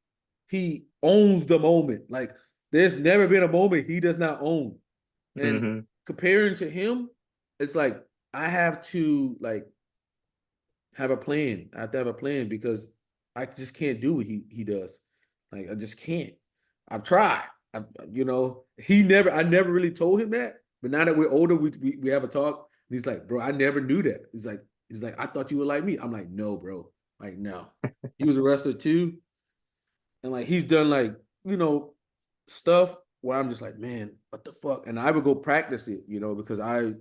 He owns the moment. Like there's never been a moment he does not own. And comparing to him, it's like I have to like have a plan. I have to have a plan because I just can't do what he does. Like I just can't. I've tried. I never really told him that. But now that we're older, we have a talk. And he's like, bro, I never knew that. He's like, I thought you were like me. I'm like, no, bro. Like, no. He was a wrestler too. And like he's done like, stuff where I'm just like, man, what the fuck? And I would go practice it, because I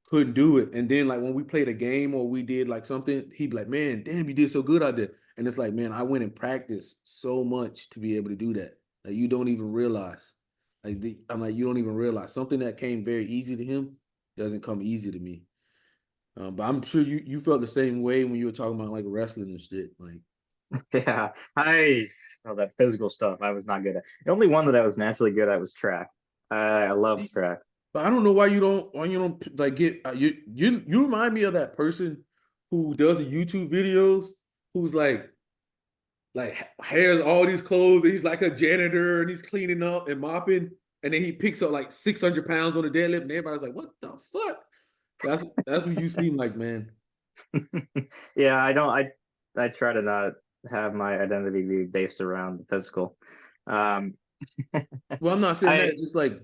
couldn't do it. And then like when we played a game or we did like something, he'd be like, man, damn, you did so good out there. And it's like, man, I went and practiced so much to be able to do that. Like you don't even realize. I'm like, you don't even realize something that came very easy to him doesn't come easy to me. But I'm sure you felt the same way when you were talking about like wrestling and shit. Like, yeah, that physical stuff I was not good at. The only one that I was naturally good at was track. I loved track. But I don't know why you don't like get you remind me of that person who does the YouTube videos who's like hairs all these clothes and he's like a janitor and he's cleaning up and mopping and then he picks up like 600 pounds on the deadlift and everybody's like, what the fuck? That's what you seem like, man. Yeah, I try to not have my identity be based around the physical. Well, I'm not saying that, just like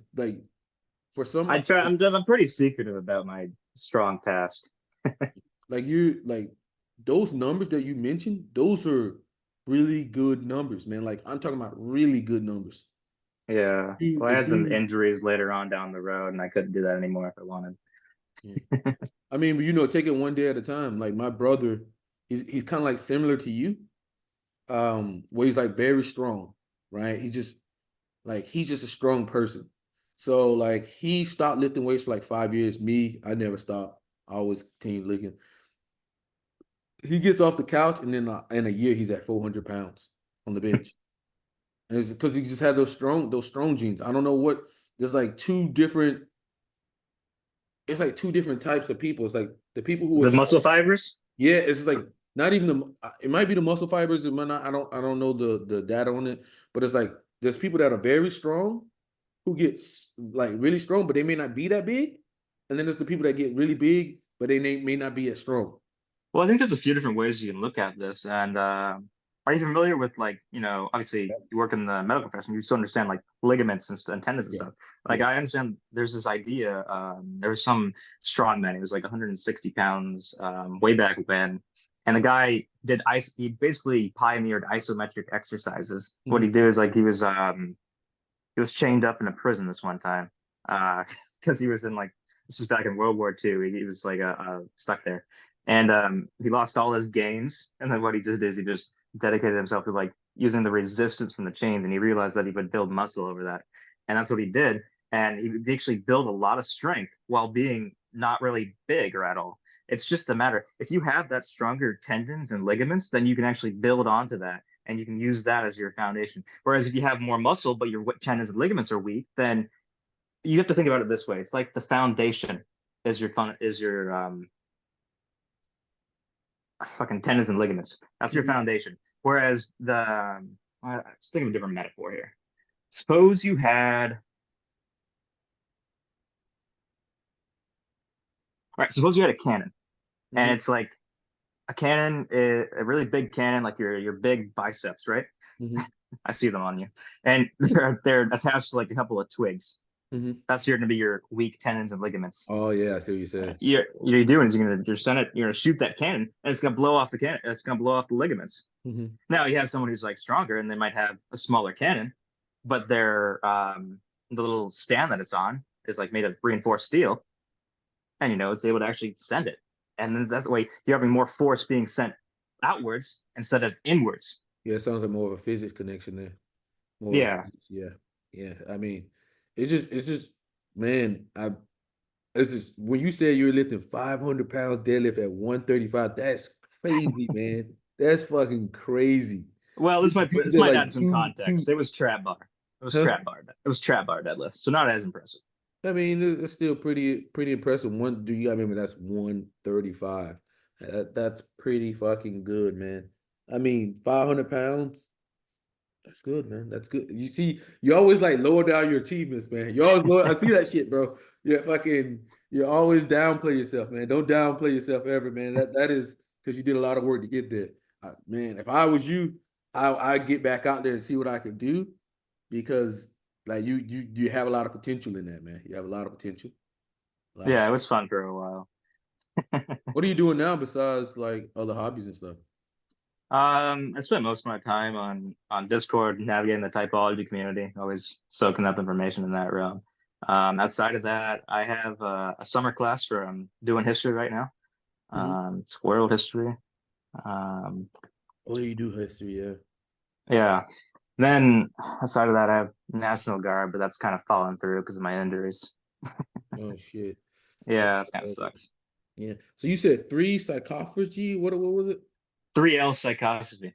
for some, I'm pretty secretive about my strong past. like those numbers that you mentioned, those are really good numbers, man. Like I'm talking about really good numbers. Yeah. Well, I had some injuries later on down the road and I couldn't do that anymore if I wanted. Yeah. I mean, take it one day at a time. Like my brother, he's kind of like similar to you. Where he's like very strong, right? He's just a strong person. So like he stopped lifting weights for like 5 years. Me, I never stopped. I always continued lifting. He gets off the couch and then in a year he's at 400 pounds on the bench. And it's because he just had those strong genes. I don't know what. There's like two different. It's like two different types of people. It's like the people who are the muscle fibers. Yeah, it's like not even the. It might be the muscle fibers. It might not. I don't know the data on it. But it's like there's people that are very strong, who get like really strong, but they may not be that big. And then there's the people that get really big, but they may not be as strong. Well, I think there's a few different ways you can look at this, and Are you familiar with like, obviously you work in the medical profession, you still understand like ligaments and tendons and Yeah. stuff. Like Yeah. I understand there's this idea, there was some strong man, he was like 160 pounds, way back when. And the guy he basically pioneered isometric exercises. What he Mhm. did is like he was chained up in a prison this one time. Because he was in like, this is back in World War II. He was like stuck there. And he lost all his gains. And then what he just did is he just dedicated himself to like using the resistance from the chains. And he realized that he would build muscle over that. And that's what he did. And he actually built a lot of strength while being not really big or at all. It's just a matter. If you have that stronger tendons and ligaments, then you can actually build onto that and you can use that as your foundation. Whereas if you have more muscle, but your tendons and ligaments are weak, then you have to think about it this way. It's like the foundation is your fucking tendons and ligaments. That's your Mhm. foundation. Whereas let's think of a different metaphor here. Suppose you had, all right, suppose you had a cannon, and Mhm. it's like a cannon, a really big cannon, like your big biceps, right? Mhm. I see them on you, and they're attached to like a couple of twigs. Mhm. That's going to be your weak tendons and ligaments. Oh yeah, I see what you said. You're doing is you're gonna shoot that cannon and it's gonna blow off the cannon. It's gonna blow off the ligaments. Mhm. Now you have someone who's like stronger and they might have a smaller cannon, but the little stand that it's on is like made of reinforced steel, and it's able to actually send it. And then that way you're having more force being sent outwards instead of inwards. Yeah, it sounds like more of a physics connection there. More of Yeah. physics, yeah. Yeah. I mean, it's just man, it's just when you say you're lifting 500 pounds deadlift at 135, that's crazy, man. That's fucking crazy. Well, You this said might like add some two, context. It was trap bar. It was huh? trap bar. It was trap bar deadlift. So not as impressive. I mean, it's still pretty impressive. Do you gotta remember that's 135. That's pretty fucking good, man. I mean, 500 pounds. That's good, man. That's good. You see, you always like lower down your achievements, man. You always lower. I see that shit, bro. You always downplay yourself, man. Don't downplay yourself ever, man. That is because you did a lot of work to get there. Man, if I was you, I'd get back out there and see what I could do because like you have a lot of potential in that, man. You have a lot of potential. A lot of. Yeah, it was fun for a while. What are you doing now besides like other hobbies and stuff? I spent most of my time on Discord navigating the typology community, always soaking up information in that realm. Outside of that, I have a summer class for doing history right now. Mhm. It's world history. Um, Oh, you do history, yeah. yeah. Then outside of that, I have National Guard, but that's kind of fallen through because of my injuries. Oh shit. So, Yeah, that kind of sucks. yeah. So you said three psychophagy. What was it? 3L psychosophy.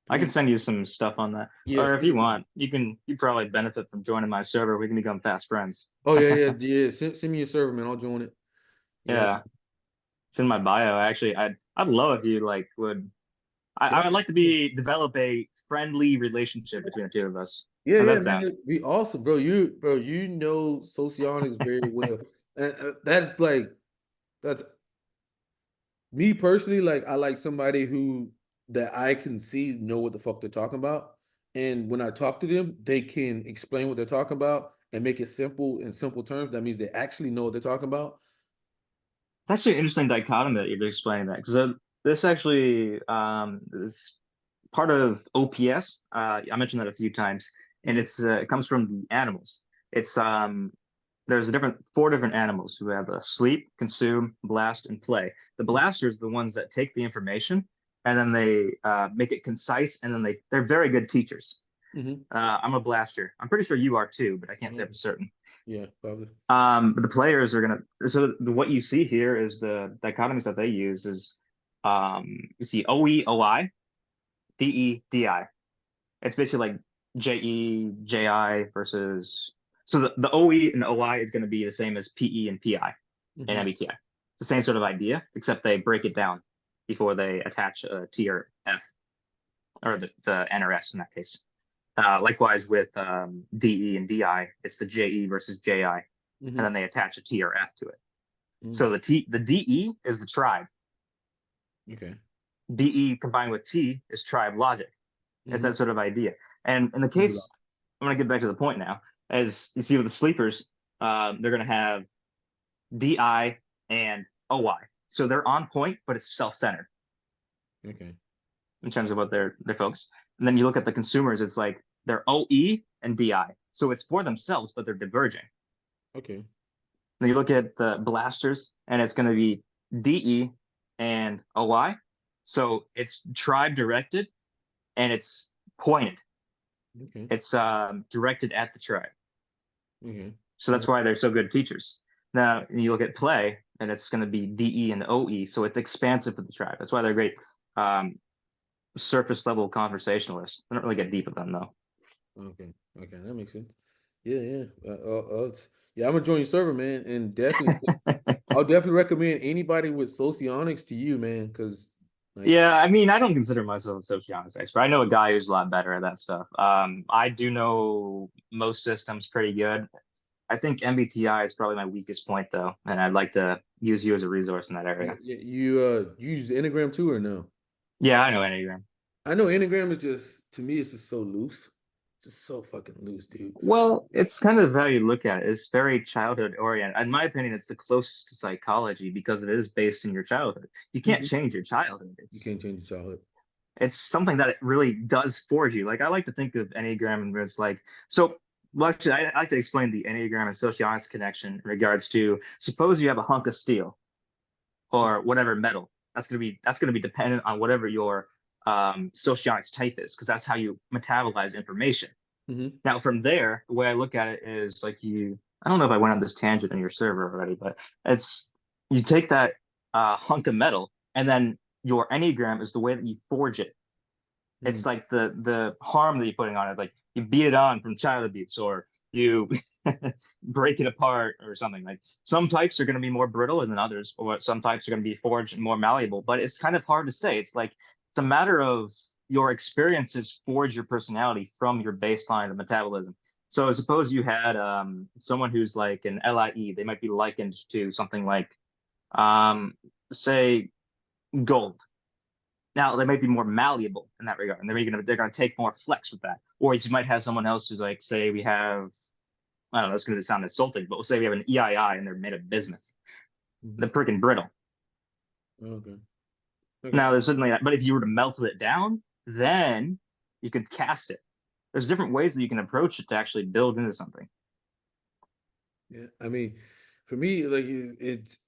I can Three. send you some stuff on that. Yeah, Or if send you it to me. want, you probably benefit from joining my server. We can become fast friends. Oh yeah. Send me your server, man. I'll join it. Yeah. Yeah, it's in my bio. Actually, I'd love if you like would. I Yeah. would like to develop a friendly relationship between the two of us. Yeah, How's yeah, that man. sound? It'd be awesome, bro. You know Socionics very well. And that's me personally, like I like somebody who that I can see know what the fuck they're talking about. And when I talk to them, they can explain what they're talking about and make it simple in simple terms. That means they actually know what they're talking about. It's actually an interesting dichotomy that you're explaining that because this actually is part of OPS. I mentioned that a few times, and Mhm. it comes from the animals. It's there's four different animals who have sleep, consume, blast, and play. The blasters, the ones that take the information and then they make it concise, and then they're very good teachers. Mhm. I'm a blaster. I'm pretty sure you are too, but I can't say Mhm. for certain. Yeah, probably. But the players are gonna. So what you see here is the dichotomies that they use is you see OE, OI, DE, DI. It's basically like JE, JI versus. So the OE and OI is going to be the same as PE and PI and Mhm. MBTI. It's the same sort of idea, except they break it down before they attach a T or F, or the N or S in that case. Likewise with DE and DI, it's the JE versus JI, and Mhm. then they attach a T or F to it. Mhm. So the DE is the tribe. Okay. DE combined with T is tribe logic. It's that sort of idea. And in the case, I'm going to get back to the point now. As you see with the sleepers, they're going to have DI and OI. So they're on point, but it's self-centered. Okay. In terms of what they're folks. And then you look at the consumers, it's like they're OE and DI. So it's for themselves, but they're diverging. Okay. Then you look at the blasters, and it's going to be DE and OI. So it's tribe directed, and it's pointed. Okay. It's directed at the tribe. Okay. So that's why they're so good teachers. Now you look at play, and it's going to be DE and OE. So it's expansive for the tribe. That's why they're great surface level conversationalists. I don't really get deep with them though. Okay. Okay. That makes sense. Yeah. Yeah. Yeah. I'm gonna join your server, man, and definitely, I'll definitely recommend anybody with Socionics to you, man, because like, Yeah, I mean, I don't consider myself a socionics expert. I know a guy who's a lot better at that stuff. I do know most systems pretty good. I think MBTI is probably my weakest point though, and I'd like to use you as a resource in that area. you use Enneagram too or no? Yeah, I know Enneagram. I know Enneagram is just, to me, it's just so loose. It's just so fucking loose, dude. Well, it's kind of how you look at it. It's very childhood oriented. In my opinion, it's the closest to psychology because it is based in your childhood. You can't change your childhood. You It's can't change your childhood. it's something that it really does forge you. Like I like to think of Enneagram and it's like so. Well, actually, I like to explain the Enneagram and Socionics connection in regards to suppose you have a hunk of steel or whatever metal. That's gonna be dependent on whatever your Socionics type is because that's how you metabolize information. Mm-hmm. Now, from there, the way I look at it is like I don't know if I went on this tangent in your server already, but it's you take that hunk of metal and then your Enneagram is the way that you forge it. It's like the harm that you're putting on it. Like you beat it on from child abuse or you break it apart or something. Like some types are going to be more brittle than others, or some types are going to be forged and more malleable, but it's kind of hard to say. It's like it's a matter of your experiences forge your personality from your baseline of metabolism. So suppose you had someone who's like an LIE, they might be likened to something like say gold. Now they might be more malleable in that regard, and they're gonna take more flex with that. Or you might have someone else who's like, say we have, I don't know, it's gonna sound insulting, but we'll say we have an EII and they're made of bismuth. They're freaking brittle. Okay. Now there's certainly that, but if you were to melt it down, then you could cast it. There's different ways that you can approach it to actually build into something. Yeah, I mean, for me, like it's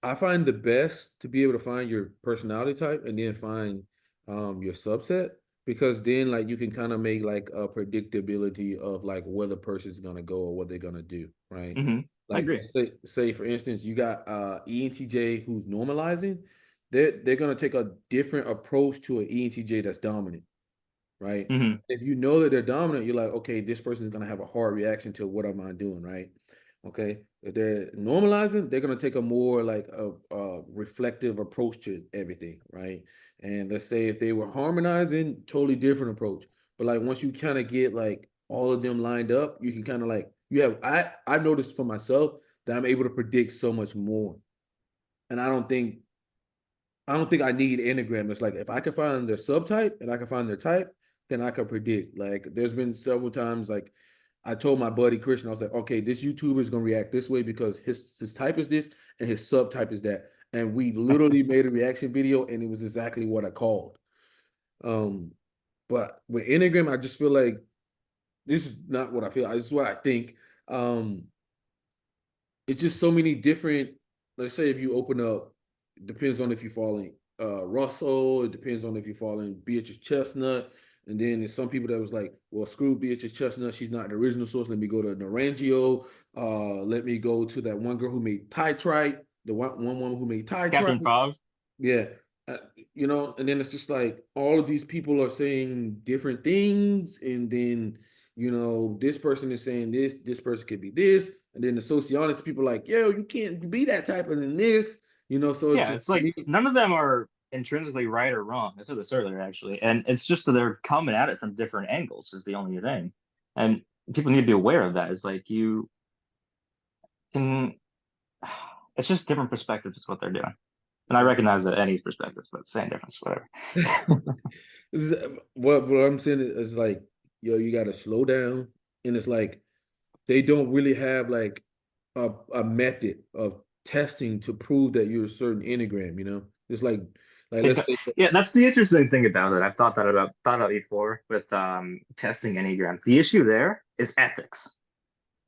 I find the best to be able to find your personality type and then find your subset because then like you can kind of make like a predictability of like where the person's gonna go or what they're gonna do, right? I Like agree. say for instance, you got ENTJ who's normalizing, they're gonna take a different approach to an ENTJ that's dominant, right? If you know that they're dominant, you're like, okay, this person is gonna have a hard reaction to what am I doing, right? Okay, if they're normalizing, they're gonna take a more like a reflective approach to everything, right? And let's say if they were harmonizing, totally different approach. But like once you kind of get like all of them lined up, you can kind of like you have I've noticed for myself that I'm able to predict so much more. And I don't think I need Enneagram. It's like if I can find their subtype and I can find their type, then I can predict. Like there's been several times like I told my buddy Christian, I was like, okay, this YouTuber is gonna react this way because his type is this and his subtype is that. And we literally made a reaction video and it was exactly what I called. But with Enneagram, I just feel like this is not what I feel. This is what I think. Um, it's just so many different. Let's say if you open up, it depends on if you fall in Russell. It depends on if you fall in Beatrice Chestnut. And then there's some people that was like, well, screw Beatrice Chestnut. She's not the original source. Let me go to Narangio. Let me go to that one girl who made Titrite, the one woman who made Captain Titrite. Favre. Yeah. And then it's just like all of these people are saying different things. And then, this person is saying this person could be this. And then the socionics people are like, yo, you can't be that type of than this, so it's Yeah, just it's like none of them are intrinsically right or wrong. I said this earlier, actually, and it's just that they're coming at it from different angles is the only thing, and people need to be aware of that. It's like you can, it's just different perspectives is what they're doing. And I recognize that any perspectives, but same difference, whatever. What I'm saying is like, yo, you got to slow down, and it's like they don't really have like a method of testing to prove that you're a certain enneagram. You know, it's like let's say, Yeah, that's the interesting thing about it. I've thought about before with testing Enneagram. The issue there is ethics.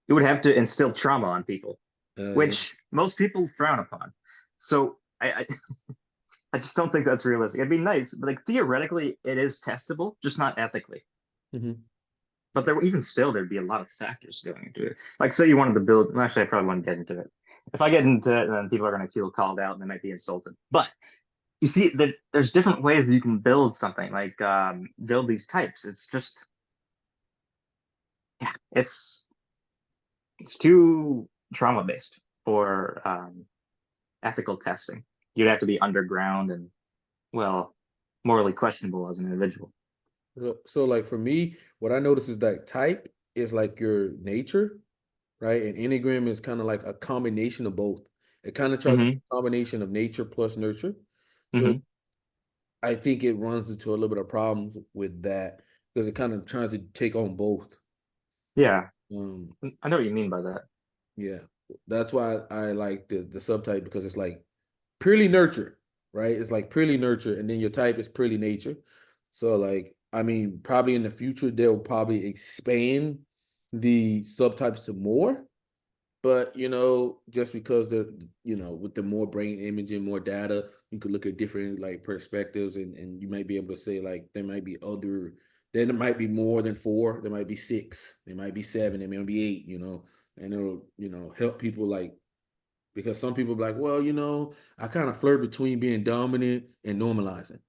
You would have to instill trauma on people, yeah. which most people frown upon. So I I just don't think that's realistic. It'd be nice, but like theoretically, it is testable, just not ethically. Mm-hmm. But there, even still, there'd be a lot of factors going into it. Like, say you wanted to build. Actually, I probably wouldn't get into it. If I get into it, then people are going to feel called out and they might be insulted. But you see that there's different ways that you can build something, like build these types. It's just, yeah, it's too trauma based for ethical testing. You'd have to be underground and, well, morally questionable as an individual. So like for me, what I notice is that type is like your nature, right? And enneagram is kind of like a combination of both. It kind of tries to be a combination of nature plus nurture. So I think it runs into a little bit of problems with that because it kind of tries to take on both. Yeah, Um, I know what you mean by that. yeah, that's why I like the subtype, because it's like purely nurture, right? It's like purely nurture, and then your type is purely nature. So like, I mean, probably in the future they'll probably expand the subtypes to more, but you know, just because with the more brain imaging, more data, you could look at different like perspectives, and you might be able to say like there might be more than four, there might be six, there might be seven, there might be eight, and it'll help people, like, because some people be like, well, I kind of flirt between being dominant and normalizing.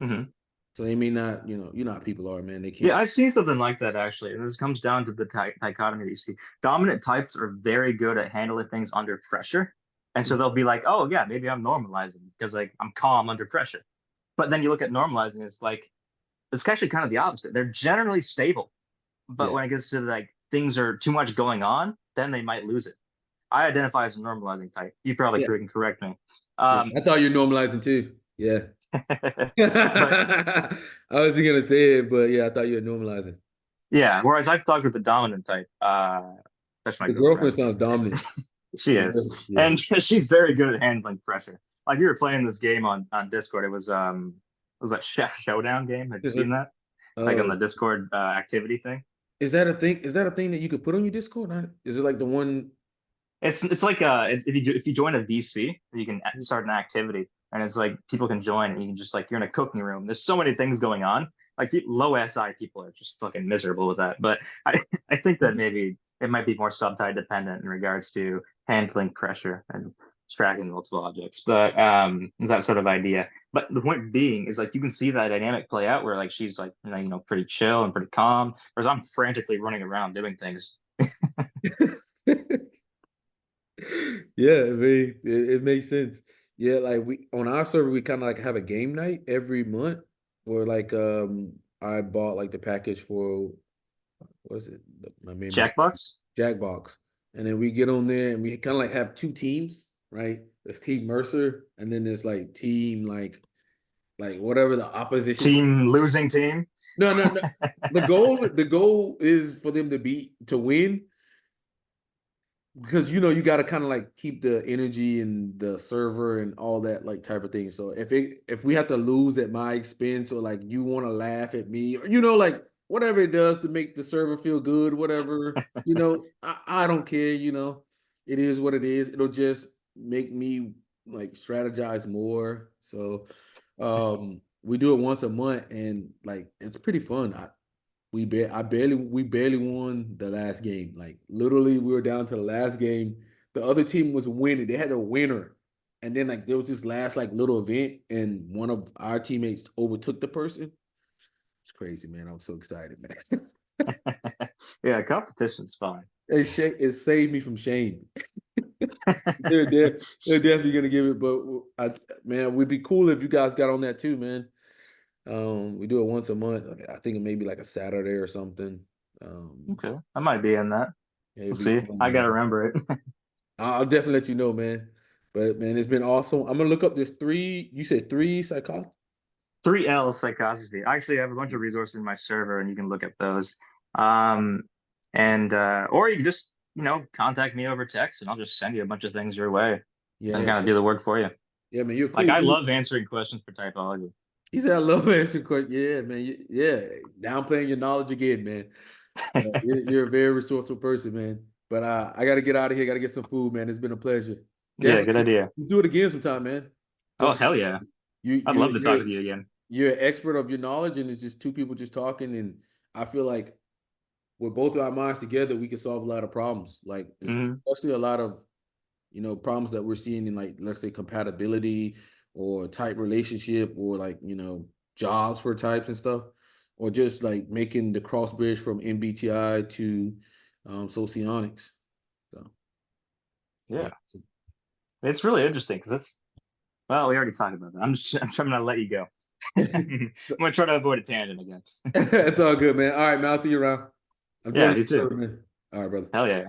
So they may not, you know how people are, man. They can't. Yeah, I've seen something like that actually, and this comes down to the dichotomy that you see. Dominant types are very good at handling things under pressure, and so they'll be like, "Oh yeah, maybe I'm normalizing because like I'm calm under pressure." But then you look at normalizing, it's like it's actually kind of the opposite. They're generally stable, but Yeah. when it gets to like things are too much going on, then they might lose it. I identify as a normalizing type. You probably Yeah. can correct me. Yeah. I thought you were normalizing too. Yeah. But I wasn't gonna say it, but yeah, I thought you were normalizing. yeah, whereas I've talked with the dominant type. That's my The girlfriend girlfriend. sounds dominant. She is, Yeah. and she's very good at handling pressure. Like we were playing this game on Discord. It was that Chef Showdown game. Have you seen that? Like on Oh, the Discord activity thing. is that a thing? Is that a thing that you could put on your Discord? Is it like the one? It's like if you join a VC, you can start an activity, and it's like people can join, and you can just like you're in a cooking room. There's so many things going on. Like low SI people are just fucking miserable with that. But I think that maybe it might be more subtype dependent in regards to handling pressure and tracking multiple objects. But is that sort of idea. But the point being is like you can see that dynamic play out where like she's like pretty chill and pretty calm, whereas I'm frantically running around doing things. Yeah, I mean, it makes sense. Yeah, like we on our server, we kind of like have a game night every month where like I bought like the package for, what is it? My name is Checkbox. Jackbox. And then we get on there and we kind of like have two teams, right? There's Team Mercer, and then there's like team like whatever the opposition team. Team losing team. No, no, no. The goal is for them to win, because you got to kind of like keep the energy and the server and all that like type of thing. So if we have to lose at my expense, or like you want to laugh at me, or like whatever it does to make the server feel good, whatever, I don't care. It is what it is. It'll just make me like strategize more. So we do it once a month, and like it's pretty fun. We barely won the last game. Like literally, we were down to the last game. The other team was winning. They had a winner, and then like there was this last like little event, and one of our teammates overtook the person. It's crazy, man. I'm so excited, man. Yeah, competition's fun. It saved me from shame. They're definitely gonna give it, but man, we'd be cool if you guys got on that too, man. We do it once a month. I think it may be like a Saturday or something. Okay, I might be in that. Yeah, We'll it'd be see. fun, I man. gotta remember it. I'll definitely let you know, man. But man, it's been awesome. I'm gonna look up this three. You said three psychology. 3L psychosophy. Actually, I have a bunch of resources in my server, and you can look at those. Or you can just contact me over text, and I'll just send you a bunch of things your way and Yeah, kind of do the work for you. yeah, man, you're Like cool. I Dude. love answering questions for typology. He said, "I love answering questions." Yeah, man. Yeah, downplaying your knowledge again, man. You're a very resourceful person, man. But I got to get out of here. Got to get some food, man. It's been a pleasure. Yeah, good idea. Do it again sometime, man. Oh, hell yeah. I'd love to talk with you again. You're an expert of your knowledge, and it's just two people just talking. And I feel like with both of our minds together, we can solve a lot of problems. Like especially a lot of problems that we're seeing in, like, let's say compatibility or type relationship, or like jobs for types and stuff, or just like making the cross bridge from MBTI to Socionics. So yeah. It's really interesting because well, we already talked about that. I'm trying to let you go. I'm gonna try to avoid a tangent again. That's all good, man. All right, man. I'll see you around. Yeah, you too. Man. All right, brother. Hell yeah.